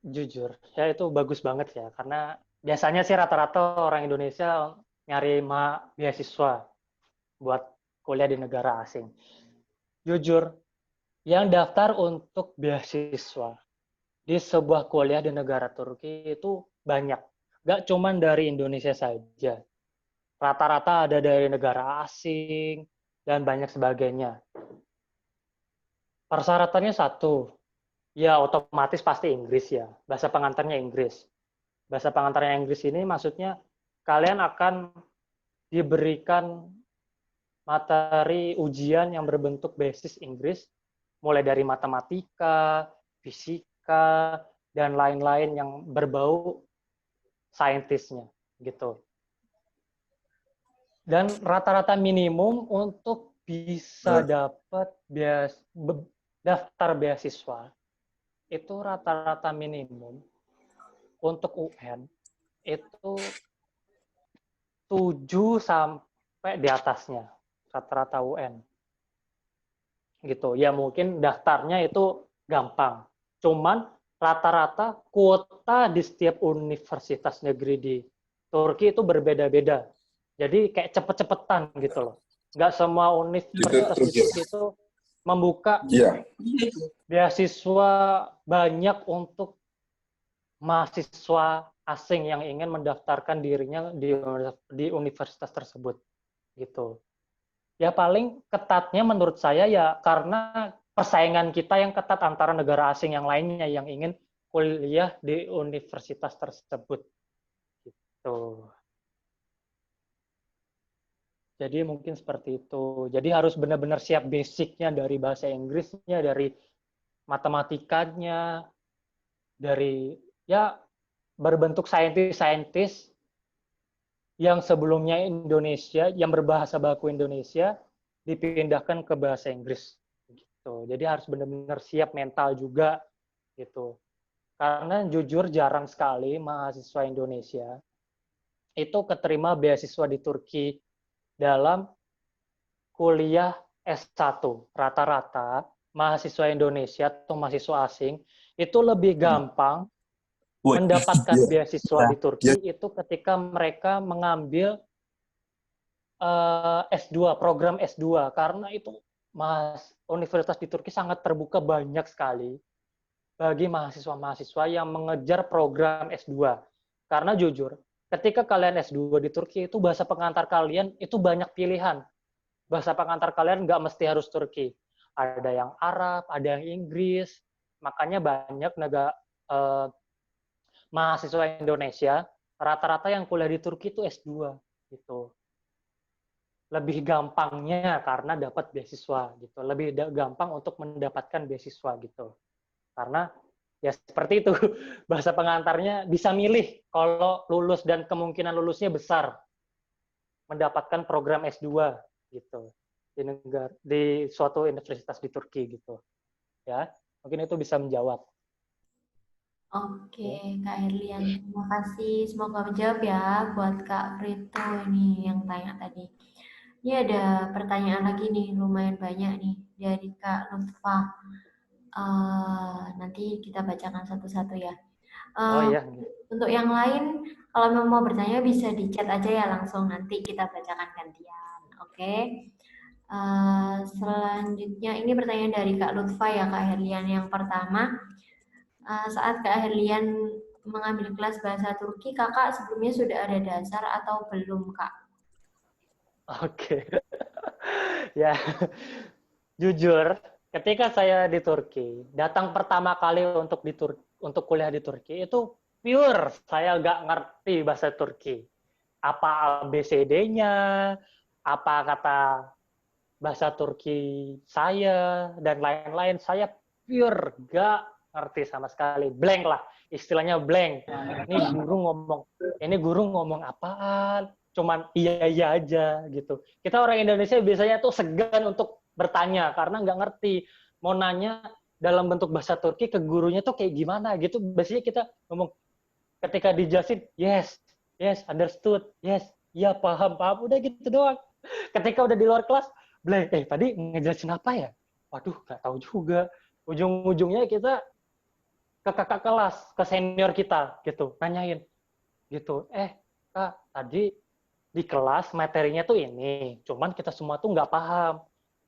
jujur, ya itu bagus banget ya. Karena biasanya sih rata-rata orang Indonesia nyari beasiswa buat kuliah di negara asing. Jujur, yang daftar untuk beasiswa di sebuah kuliah di negara Turki itu banyak. Gak cuman dari Indonesia saja. Rata-rata ada dari negara asing, dan banyak sebagainya. Persyaratannya satu, ya otomatis pasti Inggris ya. Bahasa pengantarnya Inggris. Bahasa pengantarnya Inggris ini maksudnya kalian akan diberikan materi ujian yang berbentuk basis Inggris, mulai dari matematika, fisika, dan lain-lain yang berbau saintisnya gitu. Dan rata-rata minimum untuk bisa dapat daftar beasiswa itu rata-rata minimum untuk UN itu 7 sampai di atasnya rata-rata UN gitu. Ya mungkin daftarnya itu gampang. Cuman rata-rata kuota di setiap universitas negeri di Turki itu berbeda-beda. Jadi kayak cepet-cepetan gitu loh. Nggak semua universitas di Turki itu membuka beasiswa banyak untuk mahasiswa asing yang ingin mendaftarkan dirinya di universitas tersebut gitu. Ya paling ketatnya menurut saya ya karena persaingan kita yang ketat antara negara asing yang lainnya yang ingin kuliah di universitas tersebut gitu. Jadi mungkin seperti itu. Jadi harus benar-benar siap basicnya dari bahasa Inggrisnya, dari matematikanya, dari ya berbentuk saintis yang sebelumnya Indonesia, yang berbahasa baku Indonesia, dipindahkan ke bahasa Inggris. Gitu. Jadi harus benar-benar siap mental juga. Gitu. Karena jujur jarang sekali mahasiswa Indonesia itu keterima beasiswa di Turki dalam kuliah S1. Rata-rata mahasiswa Indonesia atau mahasiswa asing itu lebih gampang mendapatkan beasiswa di Turki itu ketika mereka mengambil S2, program S2. Karena itu universitas di Turki sangat terbuka banyak sekali bagi mahasiswa-mahasiswa yang mengejar program S2. Karena jujur, ketika kalian S2 di Turki, itu bahasa pengantar kalian itu banyak pilihan. Bahasa pengantar kalian nggak mesti harus Turki. Ada yang Arab, ada yang Inggris. Makanya banyak mahasiswa Indonesia, rata-rata yang kuliah di Turki itu S2. Gitu. Lebih gampangnya karena dapat beasiswa. Gitu. Lebih gampang untuk mendapatkan beasiswa. Gitu. Karena ya seperti itu, bahasa pengantarnya bisa milih kalau lulus dan kemungkinan lulusnya besar mendapatkan program S2 gitu di suatu universitas di Turki gitu. Ya, mungkin itu bisa menjawab. Oke, Kak Herlian, terima kasih. Semoga menjawab ya buat Kak Prito ini yang tanya tadi. Ini ada pertanyaan lagi nih, lumayan banyak nih dari Kak Lutfa. Nanti kita bacakan satu-satu ya. Oh iya. Untuk yang lain, kalau mau bertanya bisa di chat aja ya langsung, nanti kita bacakan gantian. Oke. Selanjutnya ini pertanyaan dari Kak Lutfa ya Kak Herlian. Yang pertama, saat Kak Herlian mengambil kelas bahasa Turki, kakak sebelumnya sudah ada dasar atau belum Kak? Oke. Ya, jujur, ketika saya di Turki, datang pertama kali untuk kuliah di Turki itu pure saya nggak ngerti bahasa Turki. Apa ABCD-nya, apa kata bahasa Turki saya dan lain-lain, saya pure nggak ngerti sama sekali, blank lah, istilahnya blank. Ini guru ngomong apaan? Cuman iya aja gitu. Kita orang Indonesia biasanya tuh segan untuk bertanya karena nggak ngerti. Mau nanya dalam bentuk bahasa Turki ke gurunya tuh kayak gimana gitu. Biasanya kita ngomong ketika dijelasin, yes, understood, yes, iya paham, udah gitu doang. Ketika udah di luar kelas, tadi ngejelasin apa ya? Waduh, nggak tahu juga. Ujung-ujungnya kita ke kakak kelas, ke senior kita gitu, nanyain gitu. Kak, tadi di kelas materinya tuh ini, cuman kita semua tuh nggak paham.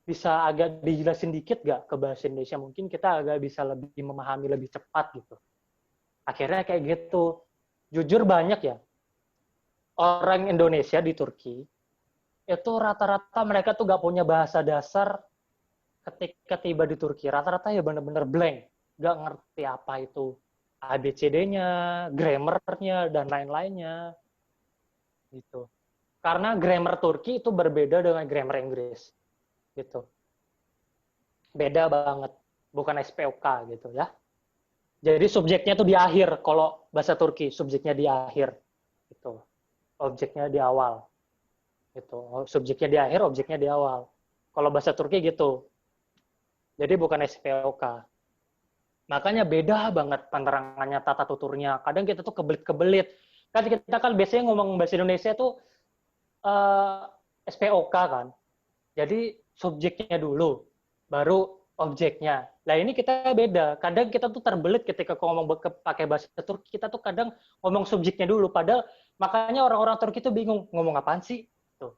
Bisa agak dijelasin dikit nggak ke bahasa Indonesia? Mungkin kita agak bisa lebih memahami lebih cepat gitu. Akhirnya kayak gitu. Jujur banyak ya, orang Indonesia di Turki, itu rata-rata mereka tuh nggak punya bahasa dasar ketika tiba di Turki. Rata-rata ya bener-bener blank. Nggak ngerti apa itu ABCD-nya, grammar-nya, dan lain-lainnya. Gitu. Karena grammar Turki itu berbeda dengan grammar Inggris. Gitu. Beda banget. Bukan SPOK gitu ya. Jadi subjeknya tuh di akhir. Kalau bahasa Turki, subjeknya di akhir. Gitu. Objeknya di awal. Gitu. Subjeknya di akhir, objeknya di awal. Kalau bahasa Turki gitu. Jadi bukan SPOK. Makanya beda banget penerangannya, tata tuturnya. Kadang kita tuh kebelit-kebelit. Kan kita kan biasanya ngomong bahasa Indonesia tuh SPOK kan. Jadi subjeknya dulu, baru objeknya. Nah ini kita beda. Kadang kita tuh terbelit ketika ngomong pakai bahasa Turki. Kita tuh kadang ngomong subjeknya dulu. Padahal makanya orang-orang Turki tuh bingung ngomong apaan sih. Tuh.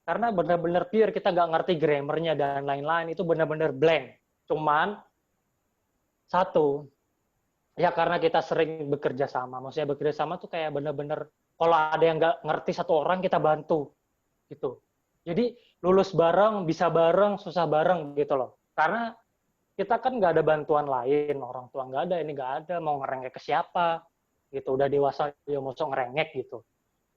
Karena benar-benar pure kita nggak ngerti grammarnya dan lain-lain. Itu benar-benar blank. Cuman satu, ya karena kita sering bekerja sama. Maksudnya bekerja sama tuh kayak benar-benar kalau ada yang nggak ngerti satu orang kita bantu gitu. Jadi lulus bareng, bisa bareng, susah bareng gitu loh. Karena kita kan nggak ada bantuan lain, orang tua nggak ada, ini nggak ada, mau ngerengek ke siapa gitu. Udah dewasa ya mau ngerengek gitu.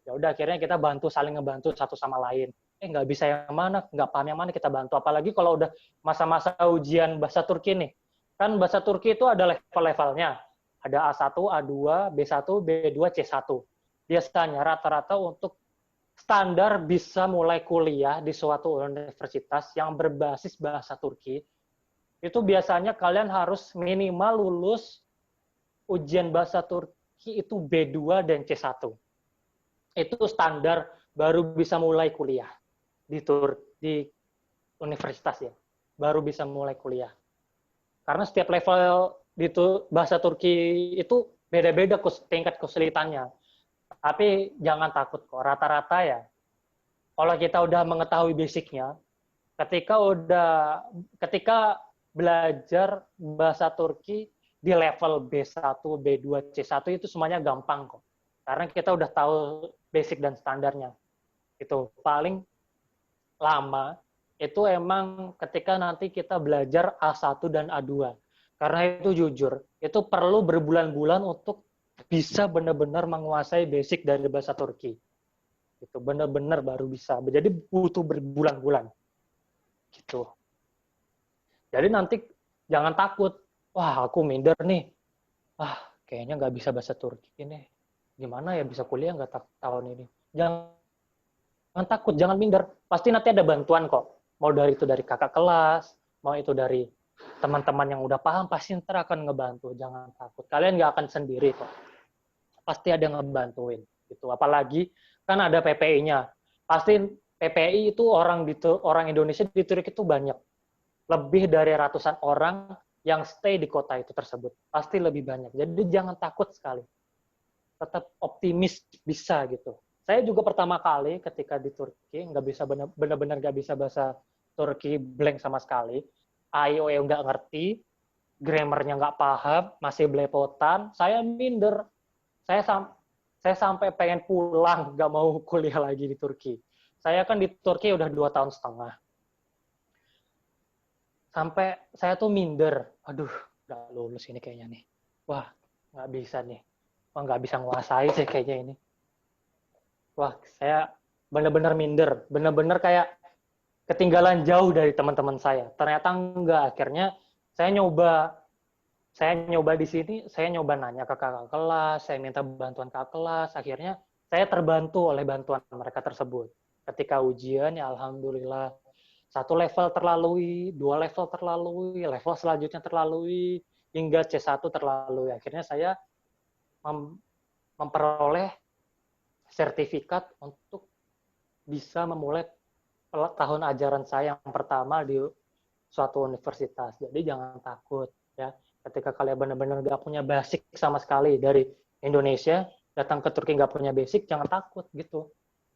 Ya udah akhirnya kita bantu, saling ngebantu satu sama lain. Nggak bisa yang mana, nggak paham yang mana kita bantu. Apalagi kalau udah masa-masa ujian bahasa Turki nih. Kan bahasa Turki itu ada level-levelnya. Ada A1, A2, B1, B2, C1. Biasanya rata-rata untuk standar bisa mulai kuliah di suatu universitas yang berbasis bahasa Turki, itu biasanya kalian harus minimal lulus ujian bahasa Turki itu B2 dan C1. Itu standar baru bisa mulai kuliah di universitas ya. Baru bisa mulai kuliah. Karena setiap level di bahasa Turki itu beda-beda tingkat kesulitannya. Tapi jangan takut kok, rata-rata ya. Kalau kita udah mengetahui basicnya, ketika belajar bahasa Turki di level B1, B2, C1 itu semuanya gampang kok. Karena kita udah tahu basic dan standarnya. Itu paling lama itu emang ketika nanti kita belajar A1 dan A2. Karena itu jujur, itu perlu berbulan-bulan untuk bisa benar-benar menguasai basic dari bahasa Turki. Itu benar-benar baru bisa. Jadi butuh berbulan-bulan. Gitu. Jadi nanti jangan takut. Wah, aku minder nih. Kayaknya nggak bisa bahasa Turki nih. Gimana ya bisa kuliah nggak tahun ini? Jangan takut, jangan minder. Pasti nanti ada bantuan kok. Mau dari itu dari kakak kelas, mau itu dari teman-teman yang udah paham, pasti ntar akan ngebantu. Jangan takut. Kalian nggak akan sendiri kok. Pasti ada yang ngebantuin. Gitu. Apalagi kan ada PPI-nya. Pasti PPI itu orang Indonesia di Turki itu banyak. Lebih dari ratusan orang yang stay di kota itu tersebut. Pasti lebih banyak. Jadi jangan takut sekali. Tetap optimis bisa gitu. Saya juga pertama kali ketika di Turki nggak bisa benar-benar nggak bisa bahasa Turki, blank sama sekali. AIOE nggak ngerti, grammarnya nggak paham, masih belepotan. Saya minder. Saya sampai pengen pulang, nggak mau kuliah lagi di Turki. Saya kan di Turki udah 2 tahun setengah. Sampai saya tuh minder. Aduh, nggak lulus ini kayaknya nih. Wah, nggak bisa nih. Wah, nggak bisa nguasai sih kayaknya ini. Wah, saya benar-benar minder, benar-benar kayak ketinggalan jauh dari teman-teman saya. Ternyata enggak, akhirnya saya nyoba di sini, saya nyoba nanya ke kakak kelas, saya minta bantuan kakak kelas, akhirnya saya terbantu oleh bantuan mereka tersebut. Ketika ujian, ya alhamdulillah, satu level terlalui, dua level terlalui, level selanjutnya terlalui, hingga C1 terlalui. Akhirnya saya memperoleh sertifikat untuk bisa memulai tahun ajaran saya yang pertama di suatu universitas. Jadi jangan takut ya. Ketika kalian benar-benar nggak punya basic sama sekali dari Indonesia, datang ke Turki nggak punya basic, jangan takut gitu.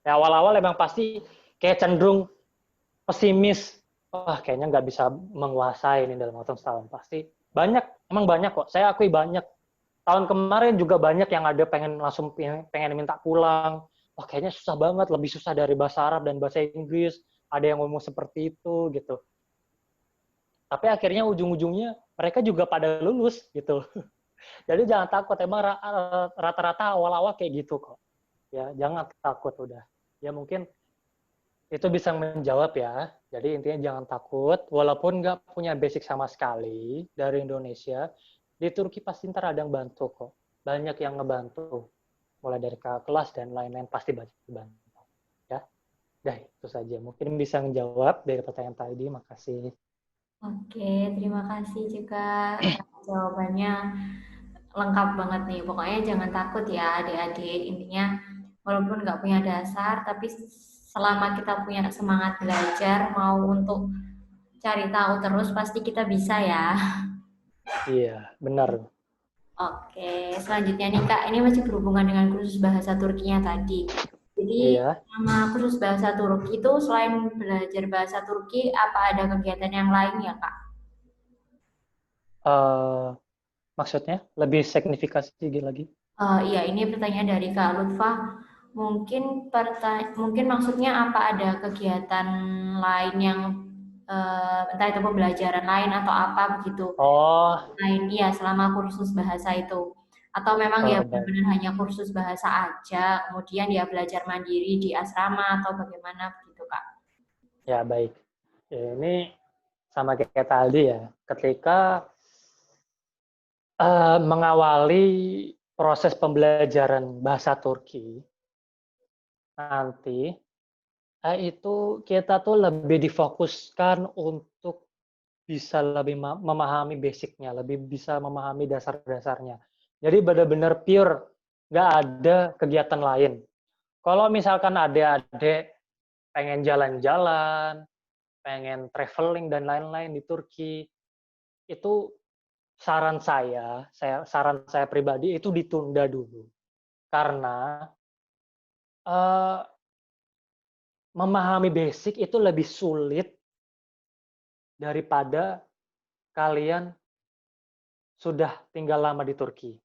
Ya awal-awal emang pasti kayak cenderung pesimis. Wah kayaknya nggak bisa menguasai ini dalam waktu setahun. Pasti banyak, emang banyak kok. Saya akui banyak. Tahun kemarin juga banyak yang ada pengen langsung pengen minta pulang. Wah kayaknya susah banget, lebih susah dari bahasa Arab dan bahasa Inggris. Ada yang ngomong seperti itu gitu. Tapi akhirnya ujung-ujungnya mereka juga pada lulus gitu. Jadi jangan takut, emang rata-rata awal-awal kayak gitu kok. Ya, jangan takut udah. Ya mungkin itu bisa menjawab ya. Jadi intinya jangan takut, walaupun nggak punya basic sama sekali dari Indonesia, di Turki pasti ntar ada yang bantu kok. Banyak yang ngebantu. Mulai dari kelas dan lain-lain pasti banyak dibantu. Ya, dah itu saja. Mungkin bisa menjawab dari pertanyaan tadi. Makasih. Oke, terima kasih juga jawabannya lengkap banget nih. Pokoknya jangan takut ya adik-adik. Intinya walaupun nggak punya dasar, tapi selama kita punya semangat belajar, mau untuk cari tahu terus, pasti kita bisa ya. Iya, benar. Oke, selanjutnya nih Kak, ini masih berhubungan dengan kursus bahasa Turkinya tadi. Jadi, Iya. sama kursus bahasa Turki itu selain belajar bahasa Turki, apa ada kegiatan yang lain ya Kak? Maksudnya lebih signifikasi lagi? Iya, ini pertanyaan dari Kak Lutfah. Mungkin maksudnya apa ada kegiatan lain yang entah itu pembelajaran lain atau apa begitu Oh, lain ya selama kursus bahasa itu, atau memang ya baik. benar-benar hanya kursus bahasa aja kemudian ya belajar mandiri di asrama atau bagaimana begitu Kak? Ya, baik. Ya, ini sama kayak tadi ya. Ketika mengawali proses pembelajaran bahasa Turki, nanti itu kita tuh lebih difokuskan untuk bisa lebih memahami basicnya, lebih bisa memahami dasar-dasarnya. Jadi benar-benar pure, nggak ada kegiatan lain. Kalau misalkan adik-adik pengen jalan-jalan, pengen traveling dan lain-lain di Turki, itu saran saya pribadi itu ditunda dulu. Karena uh, memahami basic itu lebih sulit daripada kalian sudah tinggal lama di Turki.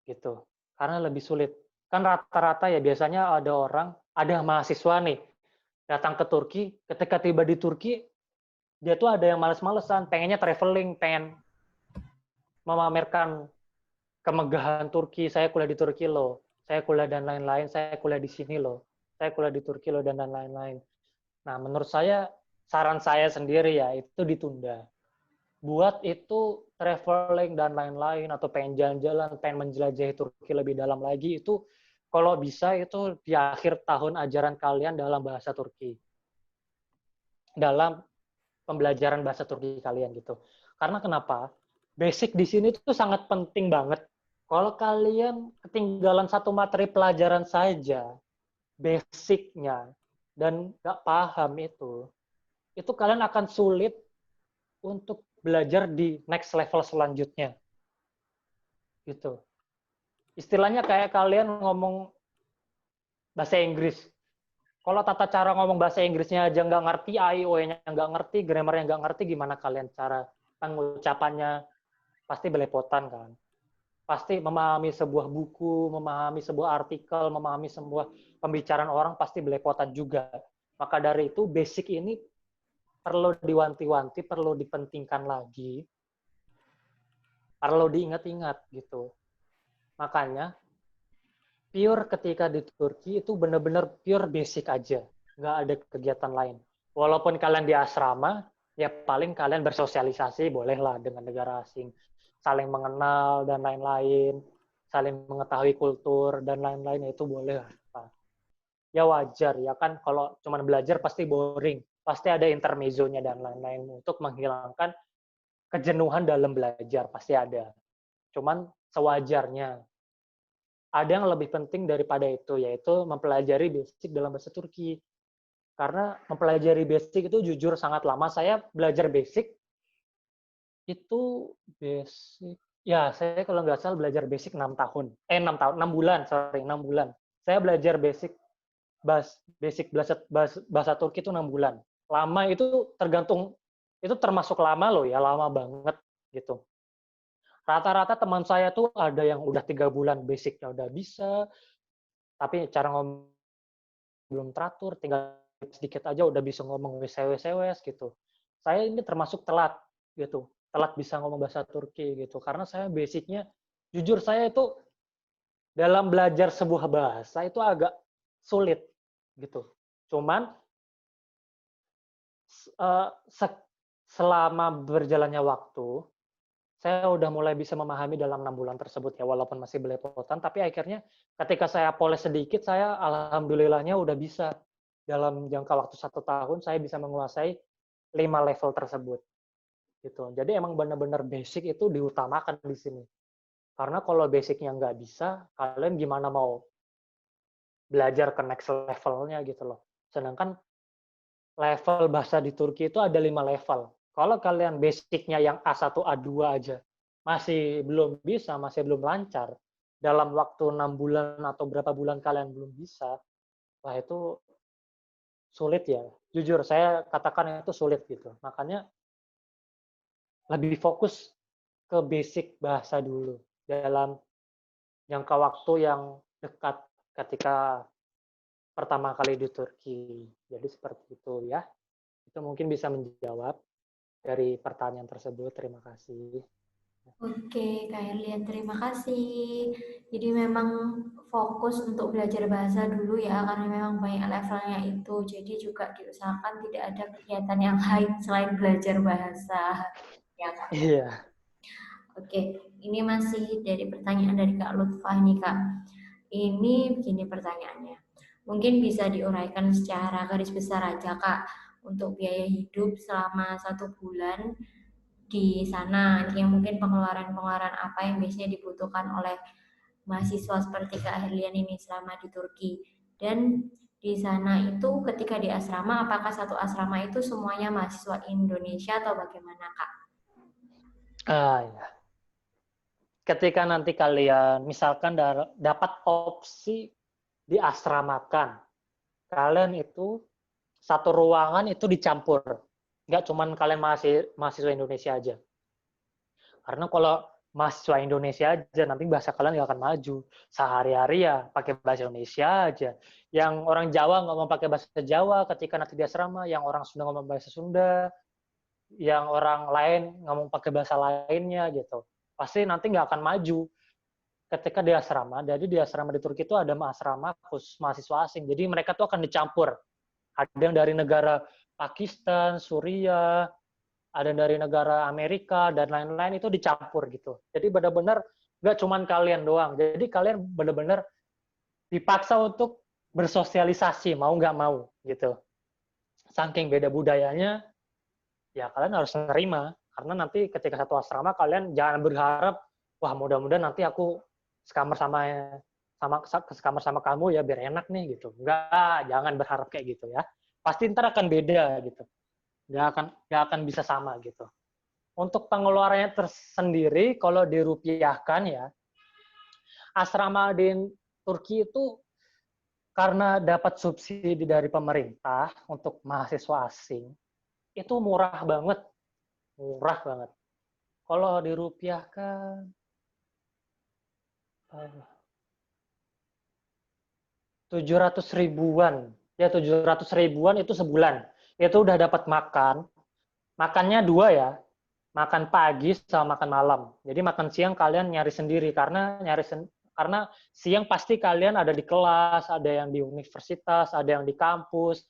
Gitu. Karena lebih sulit. Kan rata-rata ya biasanya ada mahasiswa nih datang ke Turki, ketika tiba di Turki dia tuh ada yang males-malesan, pengennya traveling, pengen memamerkan kemegahan Turki, saya kuliah di Turki loh, saya kuliah dan lain-lain, saya kuliah di sini loh, saya kuliah di Turki loh dan lain-lain. Nah, menurut saya, saran saya sendiri ya, itu ditunda. Buat itu traveling dan lain-lain, atau pengen jalan-jalan, pengen menjelajahi Turki lebih dalam lagi, itu kalau bisa itu di akhir tahun ajaran kalian dalam bahasa Turki. Dalam pembelajaran bahasa Turki kalian gitu. Karena kenapa? Basic di sini tuh sangat penting banget. Kalau kalian ketinggalan satu materi pelajaran saja, basicnya, dan nggak paham itu kalian akan sulit untuk belajar di next level selanjutnya. Gitu. Istilahnya kayak kalian ngomong bahasa Inggris. Kalau tata cara ngomong bahasa Inggrisnya aja nggak ngerti, IOE-nya nggak ngerti, grammarnya nggak ngerti, gimana kalian cara pengucapannya pasti belepotan kan. Pasti memahami sebuah buku, memahami sebuah artikel, memahami sebuah pembicaraan orang pasti belepotan juga. Maka dari itu basic ini perlu diwanti-wanti, perlu dipentingkan lagi, perlu diingat-ingat gitu. Makanya pure ketika di Turki itu benar-benar pure basic aja, nggak ada kegiatan lain. Walaupun kalian di asrama, ya paling kalian bersosialisasi bolehlah dengan negara asing, saling mengenal dan lain-lain, saling mengetahui kultur dan lain-lain itu boleh lah. Ya wajar ya kan kalau cuma belajar pasti boring. pasti ada intermezzonya dan lain-lain untuk menghilangkan kejenuhan dalam belajar, pasti ada. Cuman sewajarnya. Ada yang lebih penting daripada itu, yaitu mempelajari basic dalam bahasa Turki. Karena mempelajari basic itu jujur sangat lama. Saya belajar basic itu ya saya kalau nggak salah belajar basic 6 tahun. 6 tahun, 6 bulan, sorry, 6 bulan. Saya belajar basic bahasa Turki itu 6 bulan. Lama itu tergantung, itu termasuk lama loh ya, lama banget gitu. Rata-rata teman saya tuh ada yang udah 3 bulan basicnya udah bisa, tapi cara ngomong belum teratur, tinggal sedikit aja udah bisa ngomong sewes-sewes gitu. Saya ini termasuk telat gitu, telat bisa ngomong bahasa Turki gitu, karena saya basicnya, jujur saya itu dalam belajar sebuah bahasa itu agak sulit gitu. Cuman selama berjalannya waktu, saya udah mulai bisa memahami dalam 6 bulan tersebut ya, walaupun masih belepotan, tapi akhirnya ketika saya poles sedikit, saya alhamdulillahnya udah bisa. Dalam jangka waktu 1 tahun, saya bisa menguasai 5 level tersebut. Gitu. Jadi emang benar-benar basic itu diutamakan di sini. Karena kalau basicnya nggak bisa, kalian gimana mau belajar ke next levelnya gitu loh. Sedangkan level bahasa di Turki itu ada 5 level. Kalau kalian basicnya yang A1, A2 aja masih belum bisa, masih belum lancar, dalam waktu 6 bulan atau berapa bulan kalian belum bisa, wah itu sulit ya. Jujur, saya katakan itu sulit gitu. Makanya lebih fokus ke basic bahasa dulu dalam jangka waktu yang dekat ketika pertama kali di Turki. Jadi seperti itu ya. Itu mungkin bisa menjawab dari pertanyaan tersebut. Terima kasih. Oke, Kak Herlian, terima kasih. Jadi memang fokus untuk belajar bahasa dulu ya, karena memang banyak levelnya itu. Jadi juga diusahakan tidak ada kegiatan yang lain selain belajar bahasa. Ya, Kak. Iya. Oke, ini masih dari pertanyaan dari Kak Lutfah nih, Kak. Ini begini pertanyaannya. Mungkin bisa diuraikan secara garis besar aja, Kak, untuk biaya hidup selama 1 bulan di sana, yang mungkin pengeluaran-pengeluaran apa yang biasanya dibutuhkan oleh mahasiswa seperti Kak Herlian ini selama di Turki. Dan di sana itu ketika di asrama, apakah satu asrama itu semuanya mahasiswa Indonesia atau bagaimana, Kak? Ya. Ketika nanti kalian misalkan dapat opsi diasramakan, kalian itu satu ruangan itu dicampur. Nggak cuman kalian mahasiswa Indonesia aja. Karena kalau mahasiswa Indonesia aja, nanti bahasa kalian nggak akan maju. Sehari-hari ya pakai bahasa Indonesia aja. Yang orang Jawa ngomong pakai bahasa Jawa ketika nanti di asrama, yang orang Sunda ngomong bahasa Sunda, yang orang lain ngomong pakai bahasa lainnya gitu. Pasti nanti nggak akan maju ketika di asrama. Jadi di asrama di Turki itu ada asrama khusus mahasiswa asing. Jadi mereka tuh akan dicampur. Ada yang dari negara Pakistan, Suriah, ada dari negara Amerika, dan lain-lain itu dicampur gitu. Jadi benar-benar nggak cuman kalian doang. Jadi kalian benar-benar dipaksa untuk bersosialisasi, mau nggak mau gitu. Saking beda budayanya, ya kalian harus menerima. Karena nanti ketika satu asrama, kalian jangan berharap, wah mudah-mudahan nanti aku sekamar sama kamu ya biar enak nih gitu. Enggak, jangan berharap kayak gitu ya. Pasti ntar akan beda gitu. Nggak akan bisa sama gitu. Untuk pengeluarannya tersendiri, kalau dirupiahkan ya, asrama di Turki itu karena dapat subsidi dari pemerintah untuk mahasiswa asing, itu murah banget. Murah banget. Kalau dirupiahkan, 700 ribuan. Ya 700 ribuan itu sebulan. Itu udah dapat makan. Makannya 2 ya. Makan pagi sama makan malam. Jadi makan siang kalian nyari sendiri karena karena siang pasti kalian ada di kelas, ada yang di universitas, ada yang di kampus,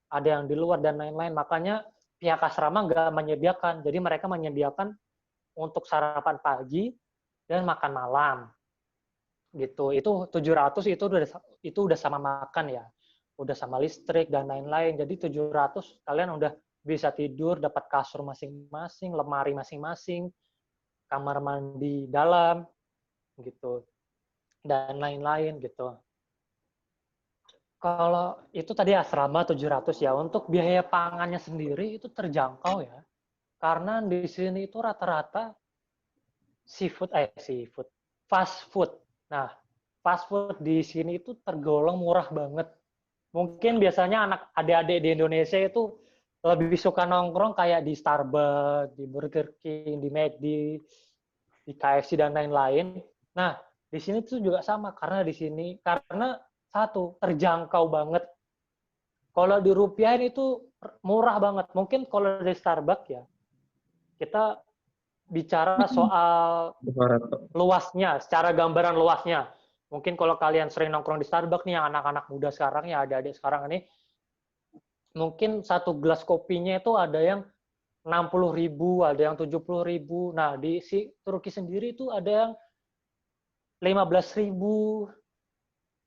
ada yang di luar dan lain-lain. Makanya pihak asrama nggak menyediakan. Jadi mereka menyediakan untuk sarapan pagi dan makan malam. Gitu. Itu 700 itu udah sama makan ya. udah sama listrik dan lain-lain. Jadi 700 kalian udah bisa tidur, dapat kasur masing-masing, lemari masing-masing, kamar mandi dalam gitu dan lain-lain gitu. Kalau itu tadi asrama 700 ya, untuk biaya pangannya sendiri itu terjangkau ya. Karena di sini itu rata-rata fast food. Nah, fast food di sini itu tergolong murah banget. Mungkin biasanya adik-adik di Indonesia itu lebih suka nongkrong kayak di Starbucks, di Burger King, di McD, di KFC dan lain-lain. Nah, di sini tuh juga sama karena satu terjangkau banget. Kalau dirupiahin itu murah banget. Mungkin kalau di Starbucks ya kita bicara soal luasnya, secara gambaran luasnya. Mungkin kalau kalian sering nongkrong di Starbucks nih, yang anak-anak muda sekarang ya, adik-adik sekarang ini, mungkin satu gelas kopinya itu ada yang 60.000, ada yang 70.000. Nah, di Turki sendiri itu ada yang 15.000,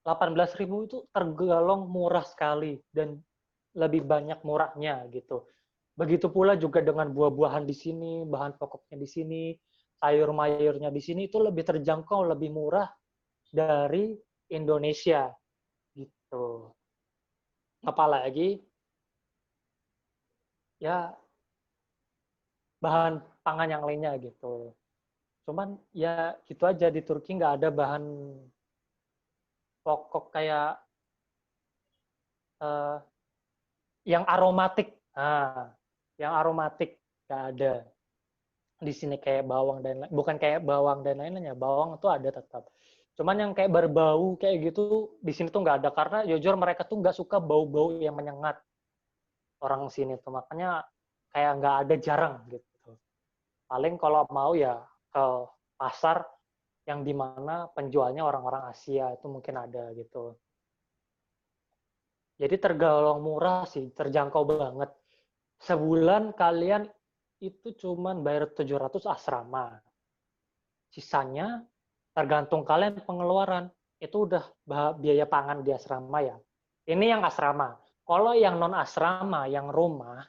18.000 itu tergolong murah sekali dan lebih banyak murahnya gitu. Begitu pula juga dengan buah-buahan di sini, bahan pokoknya di sini, sayur-mayurnya di sini itu lebih terjangkau, lebih murah dari Indonesia gitu. Apalagi ya bahan pangan yang lainnya gitu. Cuman ya gitu aja, di Turki nggak ada bahan pokok kayak yang aromatik. Nah, yang aromatik nggak ada di sini kayak bawang dan bukan kayak bawang dan lainnya, bawang itu ada tetap. Cuman yang kayak berbau kayak gitu di sini tuh nggak ada karena jujur mereka tuh nggak suka bau-bau yang menyengat orang sini tuh, makanya kayak nggak ada, jarang gitu. Paling kalau mau ya ke pasar yang dimana penjualnya orang-orang Asia itu mungkin ada gitu. Jadi tergolong murah sih, terjangkau banget. Sebulan kalian itu cuman bayar 700 asrama. Sisanya tergantung kalian pengeluaran. Itu udah biaya pangan di asrama ya. Ini yang asrama. Kalau yang non asrama, yang rumah,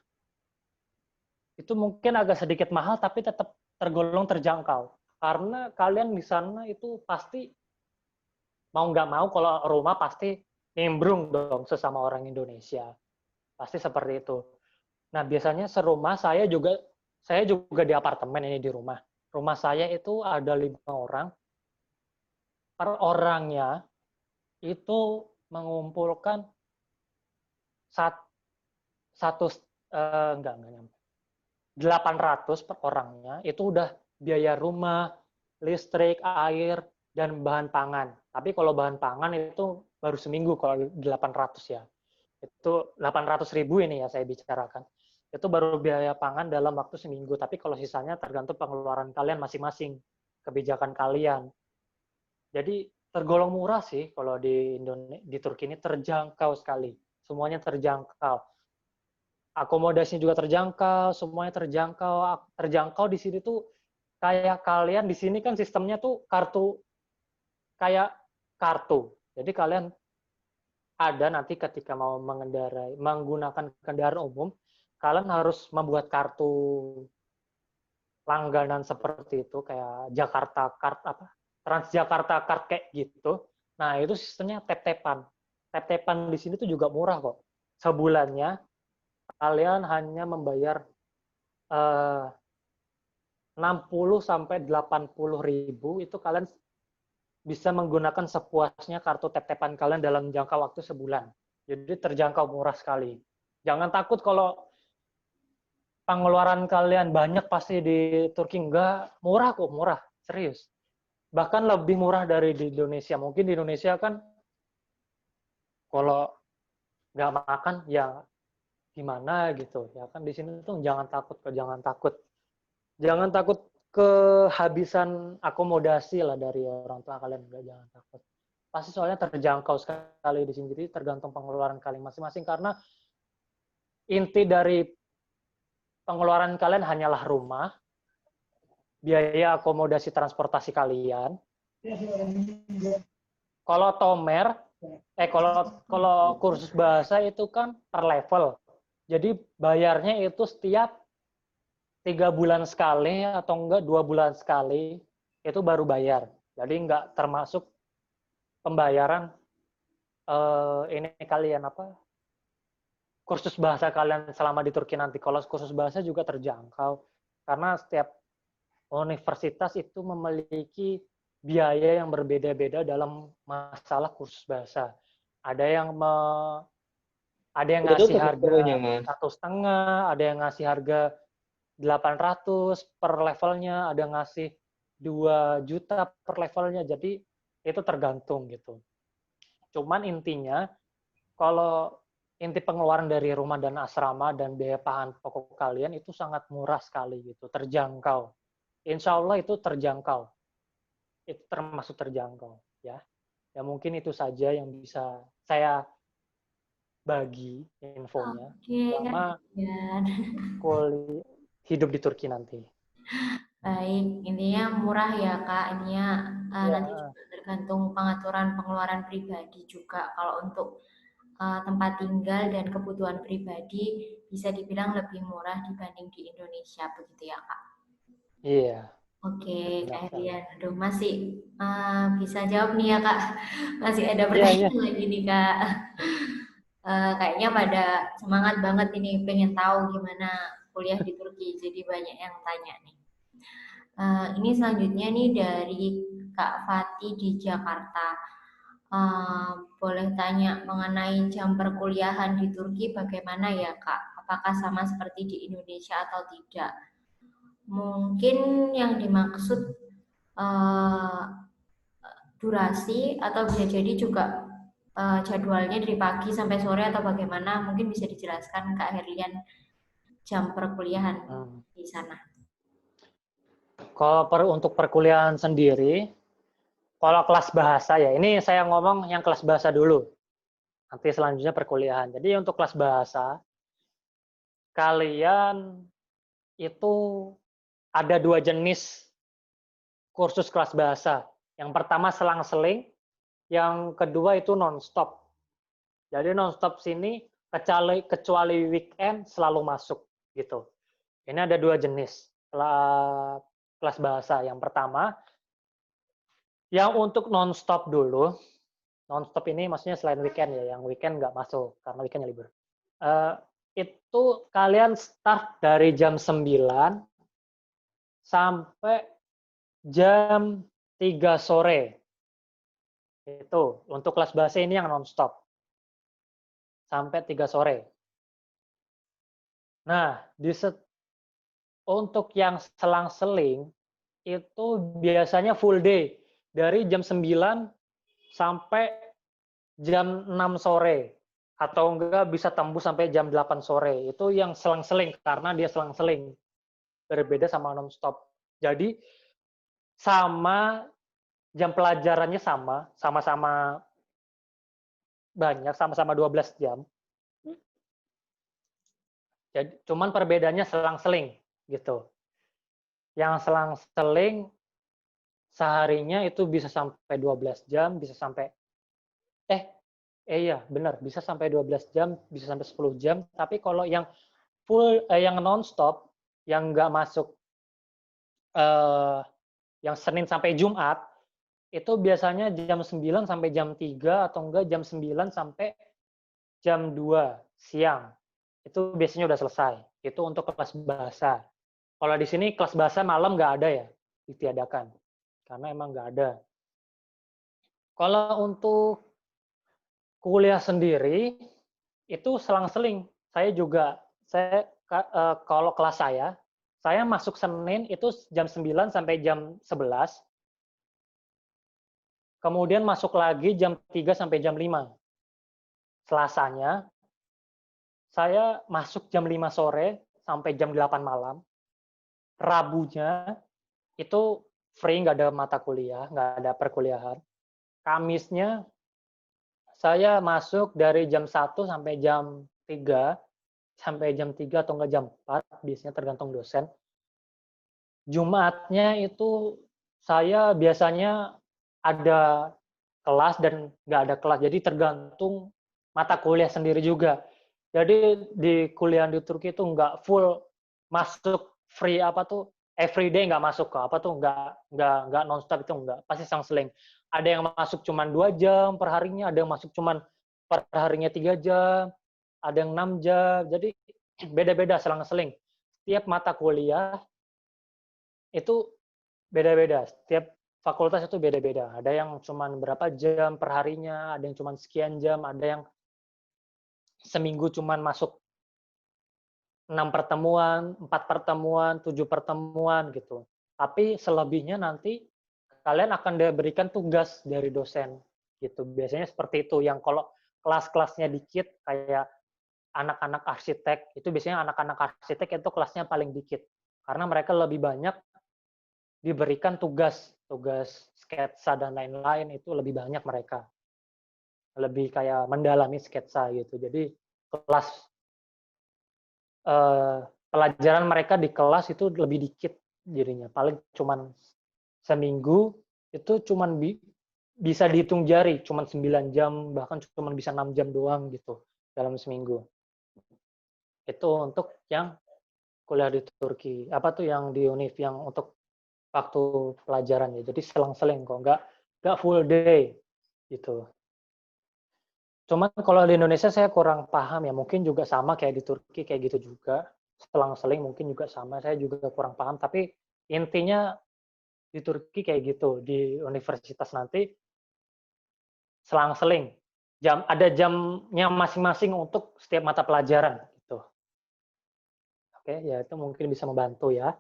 itu mungkin agak sedikit mahal tapi tetap tergolong terjangkau. Karena kalian di sana itu pasti mau nggak mau kalau rumah pasti nimbrung dong sesama orang Indonesia. Pasti seperti itu. Nah, biasanya serumah saya juga di apartemen ini di rumah. Rumah saya itu ada 5 orang. Per orangnya itu mengumpulkan enggak nyampe. 800 per orangnya itu udah biaya rumah, listrik, air, dan bahan pangan. Tapi kalau bahan pangan itu baru seminggu kalau 800 ya. Itu 800.000 ini ya saya bicarakan. Itu baru biaya pangan dalam waktu seminggu. Tapi kalau sisanya tergantung pengeluaran kalian masing-masing, kebijakan kalian. Jadi tergolong murah sih kalau di Turki ini, terjangkau sekali. Semuanya terjangkau. Akomodasinya juga terjangkau, semuanya terjangkau. Terjangkau di sini tuh kayak kalian di sini kan sistemnya tuh kayak kartu. Jadi kalian ada nanti ketika mau menggunakan kendaraan umum, kalian harus membuat kartu langganan seperti itu kayak Jakarta Card Transjakarta Card kayak gitu. Nah, itu sistemnya tap-tapan. Tap-tapan di sini tuh juga murah kok. Sebulannya kalian hanya membayar 60 sampai 80.000 itu kalian bisa menggunakan sepuasnya kartu tap-tapan kalian dalam jangka waktu sebulan. Jadi terjangkau, murah sekali. Jangan takut kalau pengeluaran kalian banyak pasti di Turki. Enggak, murah kok, murah. Serius. Bahkan lebih murah dari di Indonesia. Mungkin di Indonesia kan kalau nggak makan ya gimana gitu. Ya kan di sini tuh jangan takut. Jangan takut kehabisan akomodasi lah dari orang tua kalian, jangan takut. Pasti soalnya terjangkau sekali di sini, jadi tergantung pengeluaran kalian masing-masing karena inti dari pengeluaran kalian hanyalah rumah, biaya akomodasi transportasi kalian. Kalau Tomer Kalau kursus bahasa itu kan per level. Jadi bayarnya itu setiap 3 bulan sekali atau enggak 2 bulan sekali itu baru bayar. Jadi enggak termasuk pembayaran ini kalian apa kursus bahasa kalian selama di Turki nanti. Kalau kursus bahasa juga terjangkau karena setiap universitas itu memiliki biaya yang berbeda-beda dalam masalah kursus bahasa. Ada yang Udah ngasih tutup harga infonya, Mas. 1,5, ada yang ngasih harga 800 per levelnya, ada yang ngasih 2 juta per levelnya. Jadi itu tergantung gitu. Cuman intinya kalau inti pengeluaran dari rumah dan asrama dan biaya bahan pokok kalian itu sangat murah sekali gitu, terjangkau. Insya Allah itu terjangkau. Itu termasuk terjangkau ya. Ya mungkin itu saja yang bisa saya bagi infonya selama hidup di Turki nanti. Baik, intinya murah ya Kak. Intinya Ya. nanti juga tergantung pengaturan pengeluaran pribadi juga. Kalau untuk tempat tinggal dan kebutuhan pribadi bisa dibilang lebih murah dibanding di Indonesia, begitu ya Kak? Iya. Oke, Benar Kak sekali. Herian. Aduh, masih bisa jawab nih ya Kak. Masih ada Iya, pertanyaan iya. lagi nih Kak. Kayaknya pada semangat banget ini pengen tahu gimana kuliah di Turki. Jadi banyak yang tanya nih. Ini selanjutnya nih dari Kak Fati di Jakarta. Boleh tanya mengenai jam perkuliahan di Turki bagaimana ya Kak? Apakah sama seperti di Indonesia atau tidak? Mungkin yang dimaksud durasi atau bisa jadi juga jadwalnya dari pagi sampai sore atau bagaimana? Mungkin bisa dijelaskan Kak Herlian jam perkuliahan di sana. Kalau untuk perkuliahan sendiri, kalau kelas bahasa ya, ini saya ngomong yang kelas bahasa dulu. Nanti selanjutnya perkuliahan. Jadi untuk kelas bahasa, kalian itu ada 2 jenis kursus kelas bahasa. Yang pertama selang-seling, yang kedua itu non-stop. Jadi non-stop sini kecuali weekend selalu masuk gitu. Ini ada 2 jenis kelas bahasa. Yang pertama, yang untuk non-stop dulu, non-stop ini maksudnya selain weekend ya, yang weekend nggak masuk karena weekendnya libur. Itu kalian start dari jam 9 sampai jam 3 sore. Itu untuk kelas bahasa ini yang non-stop. Sampai 3 sore. Nah, untuk yang selang-seling itu biasanya full day dari jam 9 sampai jam 6 sore atau enggak bisa tembus sampai jam 8 sore. Itu yang selang-seling karena dia selang-seling. Berbeda sama non-stop. Jadi sama jam pelajarannya sama-sama banyak, sama-sama 12 jam. Jadi cuman perbedaannya selang-seling gitu. Yang selang-seling seharinya itu bisa sampai 12 jam, bisa sampai iya benar, bisa sampai 12 jam, bisa sampai 10 jam, tapi kalau yang full yang non-stop yang nggak masuk yang Senin sampai Jumat itu biasanya jam 9 sampai jam 3 atau enggak jam 9 sampai jam 2 siang. Itu biasanya udah selesai. Itu untuk kelas bahasa. Kalau di sini kelas bahasa malam nggak ada ya, ditiadakan. Karena emang nggak ada. Kalau untuk kuliah sendiri, itu selang-seling. Kalau kelas saya masuk Senin itu jam 9 sampai jam 11. Kemudian masuk lagi jam 3 sampai jam 5. Selasanya, saya masuk jam 5 sore sampai jam 8 malam. Rabunya itu free, nggak ada mata kuliah, nggak ada perkuliahan. Kamisnya saya masuk dari jam 1 sampai jam 3, sampai jam 3 atau enggak jam 4, biasanya tergantung dosen. Jumatnya itu saya biasanya ada kelas dan nggak ada kelas. Jadi tergantung mata kuliah sendiri juga. Jadi di kuliah di Turki itu nggak full masuk free apa tuh everyday nggak masuk ke apa tuh nggak nonstop itu nggak pasti selang-seling. Ada yang masuk cuman 2 jam per harinya, ada yang masuk cuman per harinya 3 jam, ada yang 6 jam. Jadi beda-beda selang-seling. Setiap mata kuliah itu beda-beda. Setiap fakultas itu beda-beda. Ada yang cuman berapa jam per harinya, ada yang cuman sekian jam, ada yang seminggu cuman masuk 6 pertemuan, 4 pertemuan, 7 pertemuan gitu. Tapi selebihnya nanti kalian akan diberikan tugas dari dosen gitu. Biasanya seperti itu. Yang kalau kelas-kelasnya dikit kayak anak-anak arsitek, itu biasanya anak-anak arsitek itu kelasnya paling dikit. Karena mereka lebih banyak diberikan tugas sketsa dan lain-lain itu lebih banyak mereka. Lebih kayak mendalami sketsa gitu. Jadi kelas pelajaran mereka di kelas itu lebih dikit jadinya. Paling cuman seminggu itu cuman bisa dihitung jari, cuman 9 jam, bahkan cuman bisa 6 jam doang gitu dalam seminggu. Itu untuk yang kuliah di Turki. Apa tuh yang di Univ yang untuk waktu pelajaran ya. Jadi selang-seling kok, nggak full day gitu. Cuman kalau di Indonesia saya kurang paham ya, mungkin juga sama kayak di Turki kayak gitu juga. Selang-seling mungkin juga sama, saya juga kurang paham. Tapi intinya di Turki kayak gitu, di universitas nanti selang-seling. Ada jamnya masing-masing untuk setiap mata pelajaran gitu. Oke, ya itu mungkin bisa membantu ya.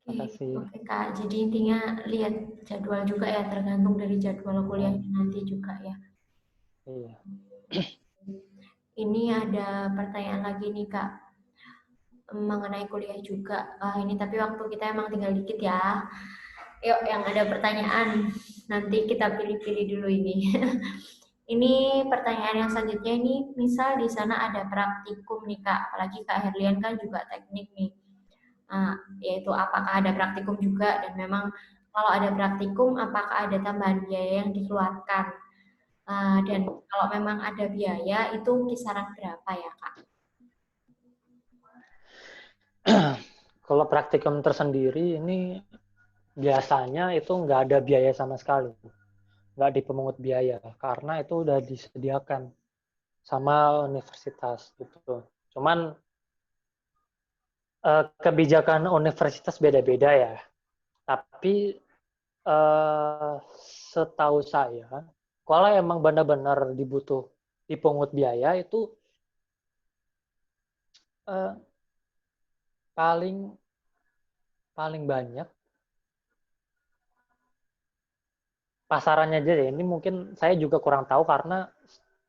Terima kasih. Oke Kak, jadi intinya lihat jadwal juga ya, tergantung dari jadwal kuliahnya nanti juga ya. Iya. Ini ada pertanyaan lagi nih Kak, mengenai kuliah juga. Ini tapi waktu kita emang tinggal dikit ya. Yuk, yang ada pertanyaan, nanti kita pilih-pilih dulu ini. Ini pertanyaan yang selanjutnya ini, misal di sana ada praktikum nih Kak, apalagi Kak Herlian kan juga teknik nih. Yaitu apakah ada praktikum juga, dan memang kalau ada praktikum, apakah ada tambahan biaya yang dikeluarkan? Dan kalau memang ada biaya, itu kisaran berapa ya Kak? Kalau praktikum tersendiri ini biasanya itu nggak ada biaya sama sekali. Nggak dipungut biaya, karena itu udah disediakan sama universitas gitu. Cuman kebijakan universitas beda-beda ya. Tapi setahu saya, kalau emang benar-benar dipungut biaya itu paling paling banyak pasarannya aja ya. Ini mungkin saya juga kurang tahu karena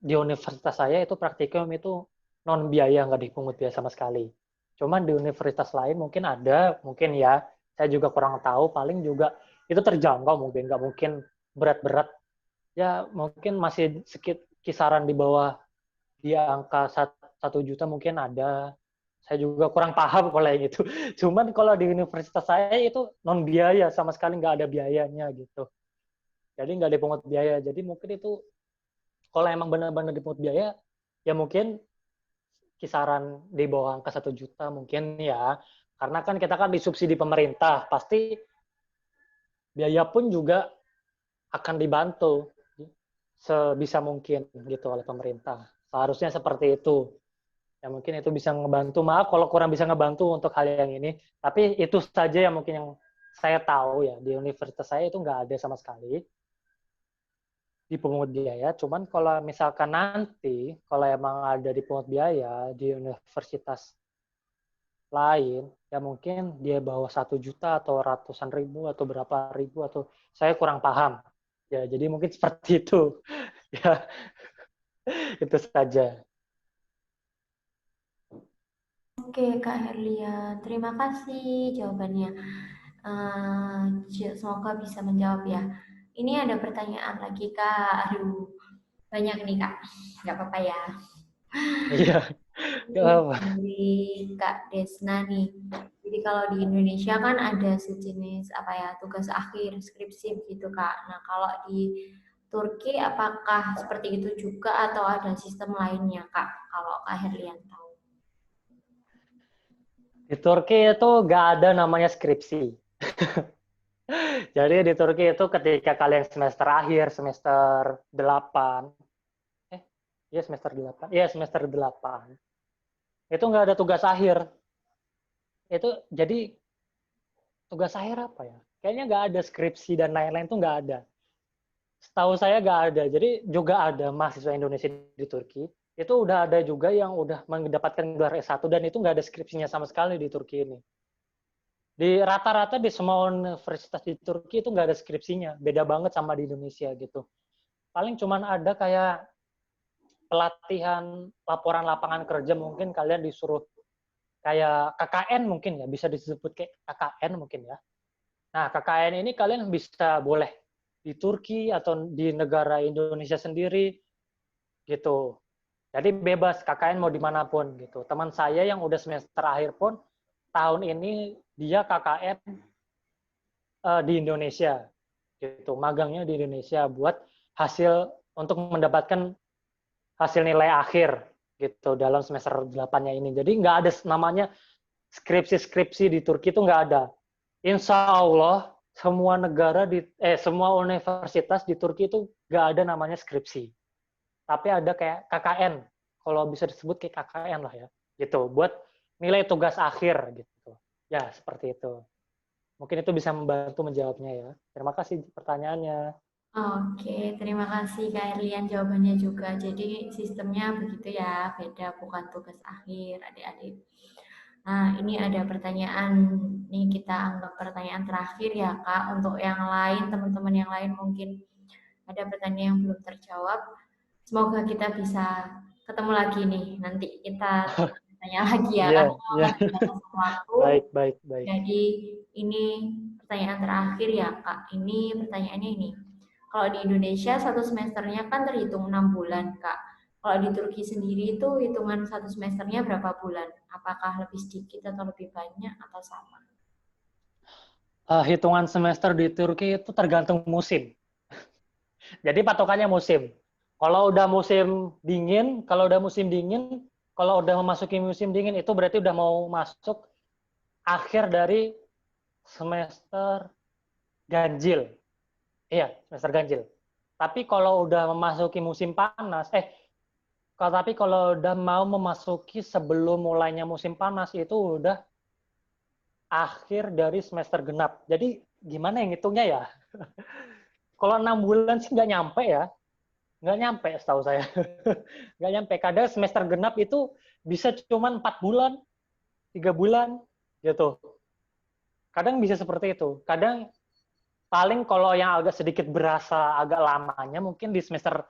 di universitas saya itu praktikum itu non biaya, nggak dipungut biaya sama sekali. Cuman di universitas lain mungkin ada, mungkin ya. Saya juga kurang tahu, paling juga itu terjangkau mungkin, nggak mungkin berat-berat. Ya mungkin masih kisaran di bawah di angka 1 juta mungkin ada. Saya juga kurang paham kalau yang itu. Cuman kalau di universitas saya itu non biaya, sama sekali nggak ada biayanya gitu. Jadi nggak dipungut biaya. Jadi mungkin itu kalau emang benar-benar dipungut biaya, ya mungkin kisaran di bawah angka 1 juta mungkin ya. Karena kan kita kan disubsidi pemerintah, pasti biaya pun juga akan dibantu sebisa mungkin gitu oleh pemerintah. Seharusnya seperti itu. Ya mungkin itu bisa ngebantu. Maaf kalau kurang bisa ngebantu untuk hal yang ini. Tapi itu saja yang mungkin yang saya tahu ya. Di universitas saya itu nggak ada sama sekali dipungut biaya. Cuman kalau misalkan nanti, kalau emang ada dipungut biaya di universitas lain, ya mungkin dia bawa 1 juta atau ratusan ribu atau berapa ribu atau saya kurang paham. Ya, jadi mungkin seperti itu. Ya, itu saja. Oke Kak Herlian, terima kasih jawabannya. Semoga bisa menjawab ya. Ini ada pertanyaan lagi Kak. Aduh, banyak nih Kak. Nggak apa-apa ya. Iya, Ini dari Kak Desna nih. Jadi kalau di Indonesia kan ada sejenis apa ya, tugas akhir skripsi gitu Kak. Nah, kalau di Turki apakah seperti itu juga atau ada sistem lainnya Kak? Kalau Kak Herlian tahu. Di Turki itu nggak ada namanya skripsi. Jadi di Turki itu ketika kalian semester akhir, semester 8, ya semester 8, ya semester 8, itu nggak ada tugas akhir. Itu jadi tugas akhir apa ya? Kayaknya nggak ada skripsi dan lain-lain tuh nggak ada. Setahu saya nggak ada. Jadi juga ada mahasiswa Indonesia di Turki. Itu udah ada juga yang udah mendapatkan gelar S1 dan itu nggak ada skripsinya sama sekali di Turki ini. Di rata-rata di semua universitas di Turki itu nggak ada skripsinya. Beda banget sama di Indonesia gitu. Paling cuman ada kayak pelatihan laporan lapangan kerja, mungkin kalian disuruh kayak KKN mungkin ya, bisa disebut kayak KKN mungkin ya. Nah, KKN ini kalian bisa boleh di Turki atau di negara Indonesia sendiri gitu. Jadi bebas KKN mau dimanapun gitu. Teman saya yang udah semester akhir pun tahun ini dia KKN di Indonesia gitu. Magangnya di Indonesia buat hasil untuk mendapatkan hasil nilai akhir gitu dalam semester 8-nya ini. Jadi nggak ada namanya skripsi-skripsi di Turki itu nggak ada. Insya Allah semua semua universitas di Turki itu nggak ada namanya skripsi. Tapi ada kayak KKN, kalau bisa disebut kayak KKN lah ya, gitu. Buat nilai tugas akhir gitu. Ya seperti itu. Mungkin itu bisa membantu menjawabnya ya. Terima kasih pertanyaannya. Oke, terima kasih Kak Herlian jawabannya juga. Jadi sistemnya begitu ya, beda bukan tugas akhir adik-adik. Nah, ini ada pertanyaan, nih kita anggap pertanyaan terakhir ya Kak. Untuk yang lain, teman-teman yang lain mungkin ada pertanyaan yang belum terjawab. Semoga kita bisa ketemu lagi nih. Nanti kita tanya lagi ya, Iya, karena iya. keterbatasan waktu. Baik, baik, baik. Jadi ini pertanyaan terakhir ya Kak. Ini pertanyaannya ini. Kalau di Indonesia satu semesternya kan terhitung 6 bulan Kak. Kalau di Turki sendiri itu hitungan satu semesternya berapa bulan? Apakah lebih sedikit atau lebih banyak atau sama? Hitungan semester di Turki itu tergantung musim. Jadi patokannya musim. Kalau udah musim dingin, kalau udah memasuki musim dingin itu berarti udah mau masuk akhir dari semester ganjil. Iya, semester ganjil. Tapi kalau udah memasuki musim panas, tapi kalau udah mau memasuki sebelum mulainya musim panas itu udah akhir dari semester genap. Jadi gimana yang hitungnya ya? Kalau 6 bulan sih nggak nyampe ya. Nggak nyampe setahu saya. Nggak nyampe. Kadang semester genap itu bisa cuma 4 bulan, 3 bulan gitu. Kadang bisa seperti itu. Kadang paling kalau yang agak sedikit berasa agak lamanya mungkin di semester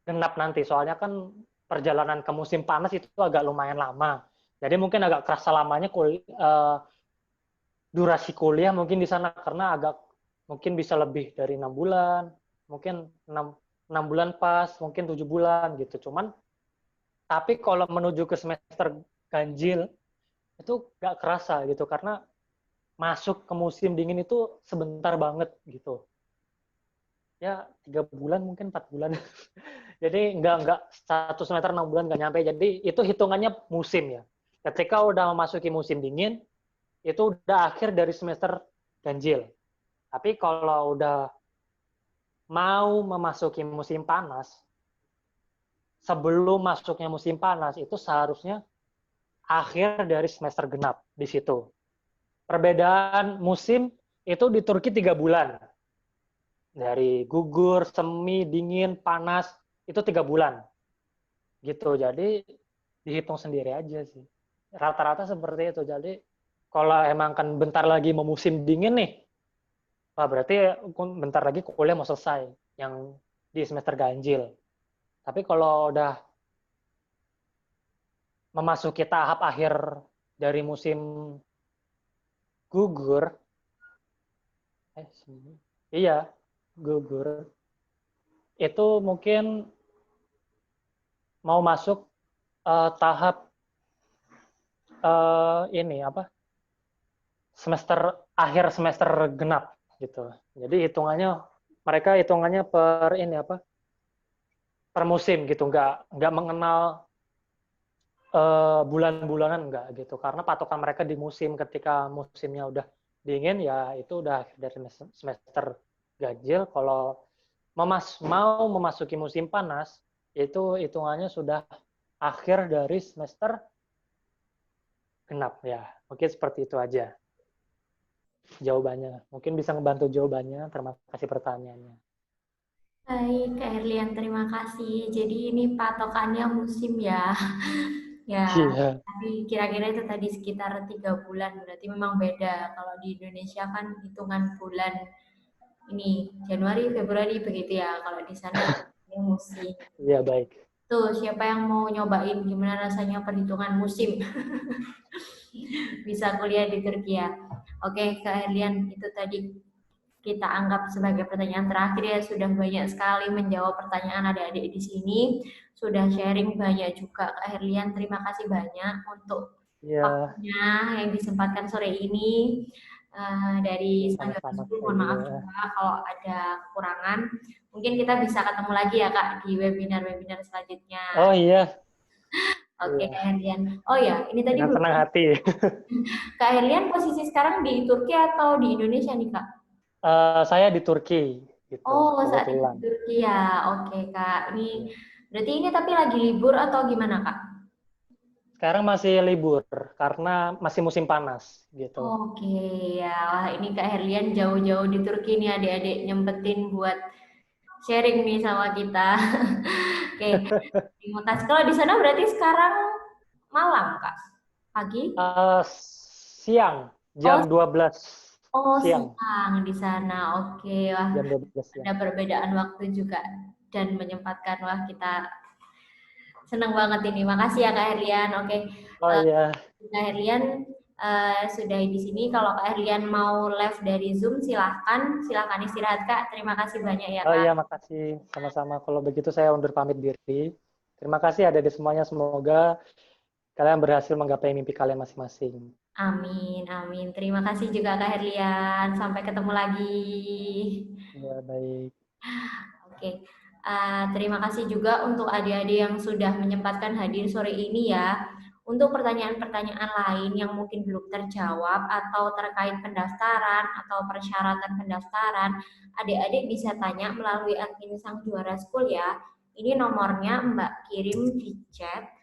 genap nanti. Soalnya kan perjalanan ke musim panas itu agak lumayan lama. Jadi mungkin agak kerasa lamanya durasi kuliah mungkin di sana karena agak mungkin bisa lebih dari 6 bulan, mungkin 6 bulan pas, mungkin 7 bulan gitu. Cuman tapi kalau menuju ke semester ganjil itu nggak kerasa gitu karena masuk ke musim dingin itu sebentar banget gitu. Ya 3 bulan mungkin 4 bulan. Jadi nggak 1 semester 6 bulan nggak nyampe. Jadi itu hitungannya musim ya. Ketika udah memasuki musim dingin itu udah akhir dari semester ganjil. Tapi kalau udah mau memasuki musim panas, sebelum masuknya musim panas itu seharusnya akhir dari semester genap di situ. Perbedaan musim itu di Turki 3 bulan. Dari gugur, semi, dingin, panas, itu 3 bulan. Gitu, jadi dihitung sendiri aja sih. Rata-rata seperti itu. Jadi kalau emang kan bentar lagi mau musim dingin nih, wah berarti bentar lagi kuliah mau selesai yang di semester ganjil. Tapi kalau udah memasuki tahap akhir dari musim gugur, iya gugur, itu mungkin mau masuk tahap ini apa? Akhir semester genap gitu. Jadi mereka hitungannya per musim gitu, nggak mengenal bulan-bulanan enggak gitu. Karena patokan mereka di musim, ketika musimnya udah dingin ya itu udah akhir dari semester ganjil. Kalau mau memasuki musim panas itu hitungannya sudah akhir dari semester genap ya. Mungkin seperti itu aja jawabannya. Mungkin bisa ngebantu jawabannya. Terima kasih pertanyaannya. Baik, Kak Herlian, terima kasih. Jadi ini patokannya musim ya. Ya, Iya. tapi kira-kira itu tadi sekitar 3 bulan. Berarti memang beda. Kalau di Indonesia kan hitungan bulan ini Januari, Februari begitu ya. Kalau di sana ini musim. Iya, baik. Tuh, siapa yang mau nyobain gimana rasanya perhitungan musim? Bisa kuliah di Turki ya. Oke, Kak Herlian, itu tadi kita anggap sebagai pertanyaan terakhir ya. Sudah banyak sekali menjawab pertanyaan adik-adik di sini. Sudah sharing banyak juga, Kak Herlian. Terima kasih banyak untuk Iya, waktunya yang disempatkan sore ini. Dari Standar sama-sama School, saya mohon maaf juga. juga kalau ada kekurangan. Mungkin kita bisa ketemu lagi ya Kak di webinar-webinar selanjutnya. Oh iya, Oke, iya. Kak Herlian. Oh ya, ini tadi Dengan belum. senang hati. Kak Herlian posisi sekarang di Turki atau di Indonesia nih Kak? Saya di Turki, gitu, Oh, saat ini di kebetulan. Turki ya. Oke, Kak. Iya. Berarti ini tapi lagi libur atau gimana, Kak? Sekarang masih libur, karena masih musim panas, gitu. Oke, ya. Wah, ini Kak Herlian jauh-jauh di Turki nih adik-adik nyempetin buat sharing nih sama kita. Oke. Terima kasih. Kalau di sana berarti sekarang malam, Kak? Pagi? Siang, Oh, jam 12 oh siang. siang di sana. Oke, wah. Jam 12 Ada siang. perbedaan waktu juga dan menyempatkan. Wah, kita senang banget ini. Makasih ya Kak Herlian. Oke, Oh iya, Kak Herlian sudah di sini. Kalau Kak Herlian mau live dari Zoom, silahkan. Silahkan istirahat Kak. Terima kasih banyak ya oh Kak. iya, makasih. Sama-sama. Kalau begitu saya undur pamit diri. Terima kasih adik-adik semuanya. Semoga kalian berhasil menggapai mimpi kalian masing-masing. Amin, amin. Terima kasih juga Kak Herlian. Sampai ketemu lagi. Ya, baik. Oke, terima kasih juga untuk adik-adik yang sudah menyempatkan hadir sore ini ya. Untuk pertanyaan-pertanyaan lain yang mungkin belum terjawab atau terkait pendaftaran atau persyaratan pendaftaran, adik-adik bisa tanya melalui admin Sang Juara School ya. Ini nomornya Mbak kirim di chat,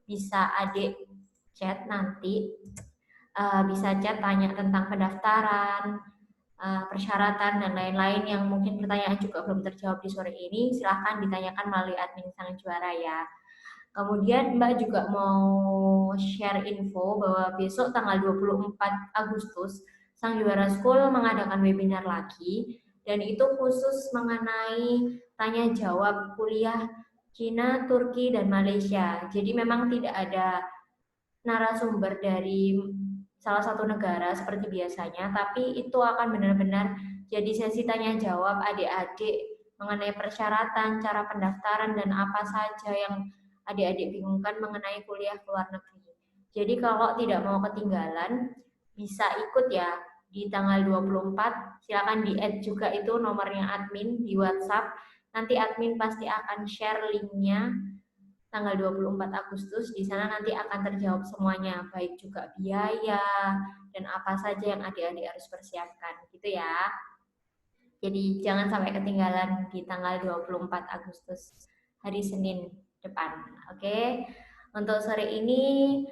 bisa adik chat nanti, bisa chat tanya tentang pendaftaran, persyaratan dan lain-lain yang mungkin pertanyaan juga belum terjawab di sore ini, silahkan ditanyakan melalui admin Sang Juara ya. Kemudian Mbak juga mau share info bahwa besok tanggal 24 Agustus Sang Juara School mengadakan webinar lagi dan itu khusus mengenai tanya jawab kuliah Cina, Turki, dan Malaysia. Jadi memang tidak ada narasumber dari salah satu negara seperti biasanya, tapi itu akan benar-benar jadi sesi tanya jawab adik-adik mengenai persyaratan, cara pendaftaran, dan apa saja yang adik-adik bingungkan mengenai kuliah ke luar negeri. Jadi kalau tidak mau ketinggalan, bisa ikut ya di tanggal 24, silakan di-add juga itu nomornya admin di WhatsApp. Nanti admin pasti akan share linknya tanggal 24 Agustus. Di sana nanti akan terjawab semuanya, baik juga biaya dan apa saja yang adik-adik harus persiapkan gitu ya. Jadi jangan sampai ketinggalan di tanggal 24 Agustus hari Senin depan. Oke. Untuk sore ini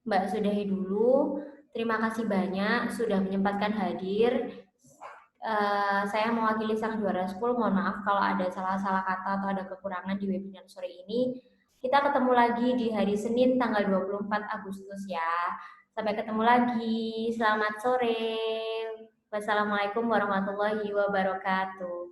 Mbak sudahi dulu. Terima kasih banyak sudah menyempatkan hadir. Saya mewakili Sang Juara School, mohon maaf kalau ada salah-salah kata atau ada kekurangan di webinar sore ini. Kita ketemu lagi di hari Senin tanggal 24 Agustus ya. Sampai ketemu lagi. Selamat sore. Wassalamualaikum warahmatullahi wabarakatuh.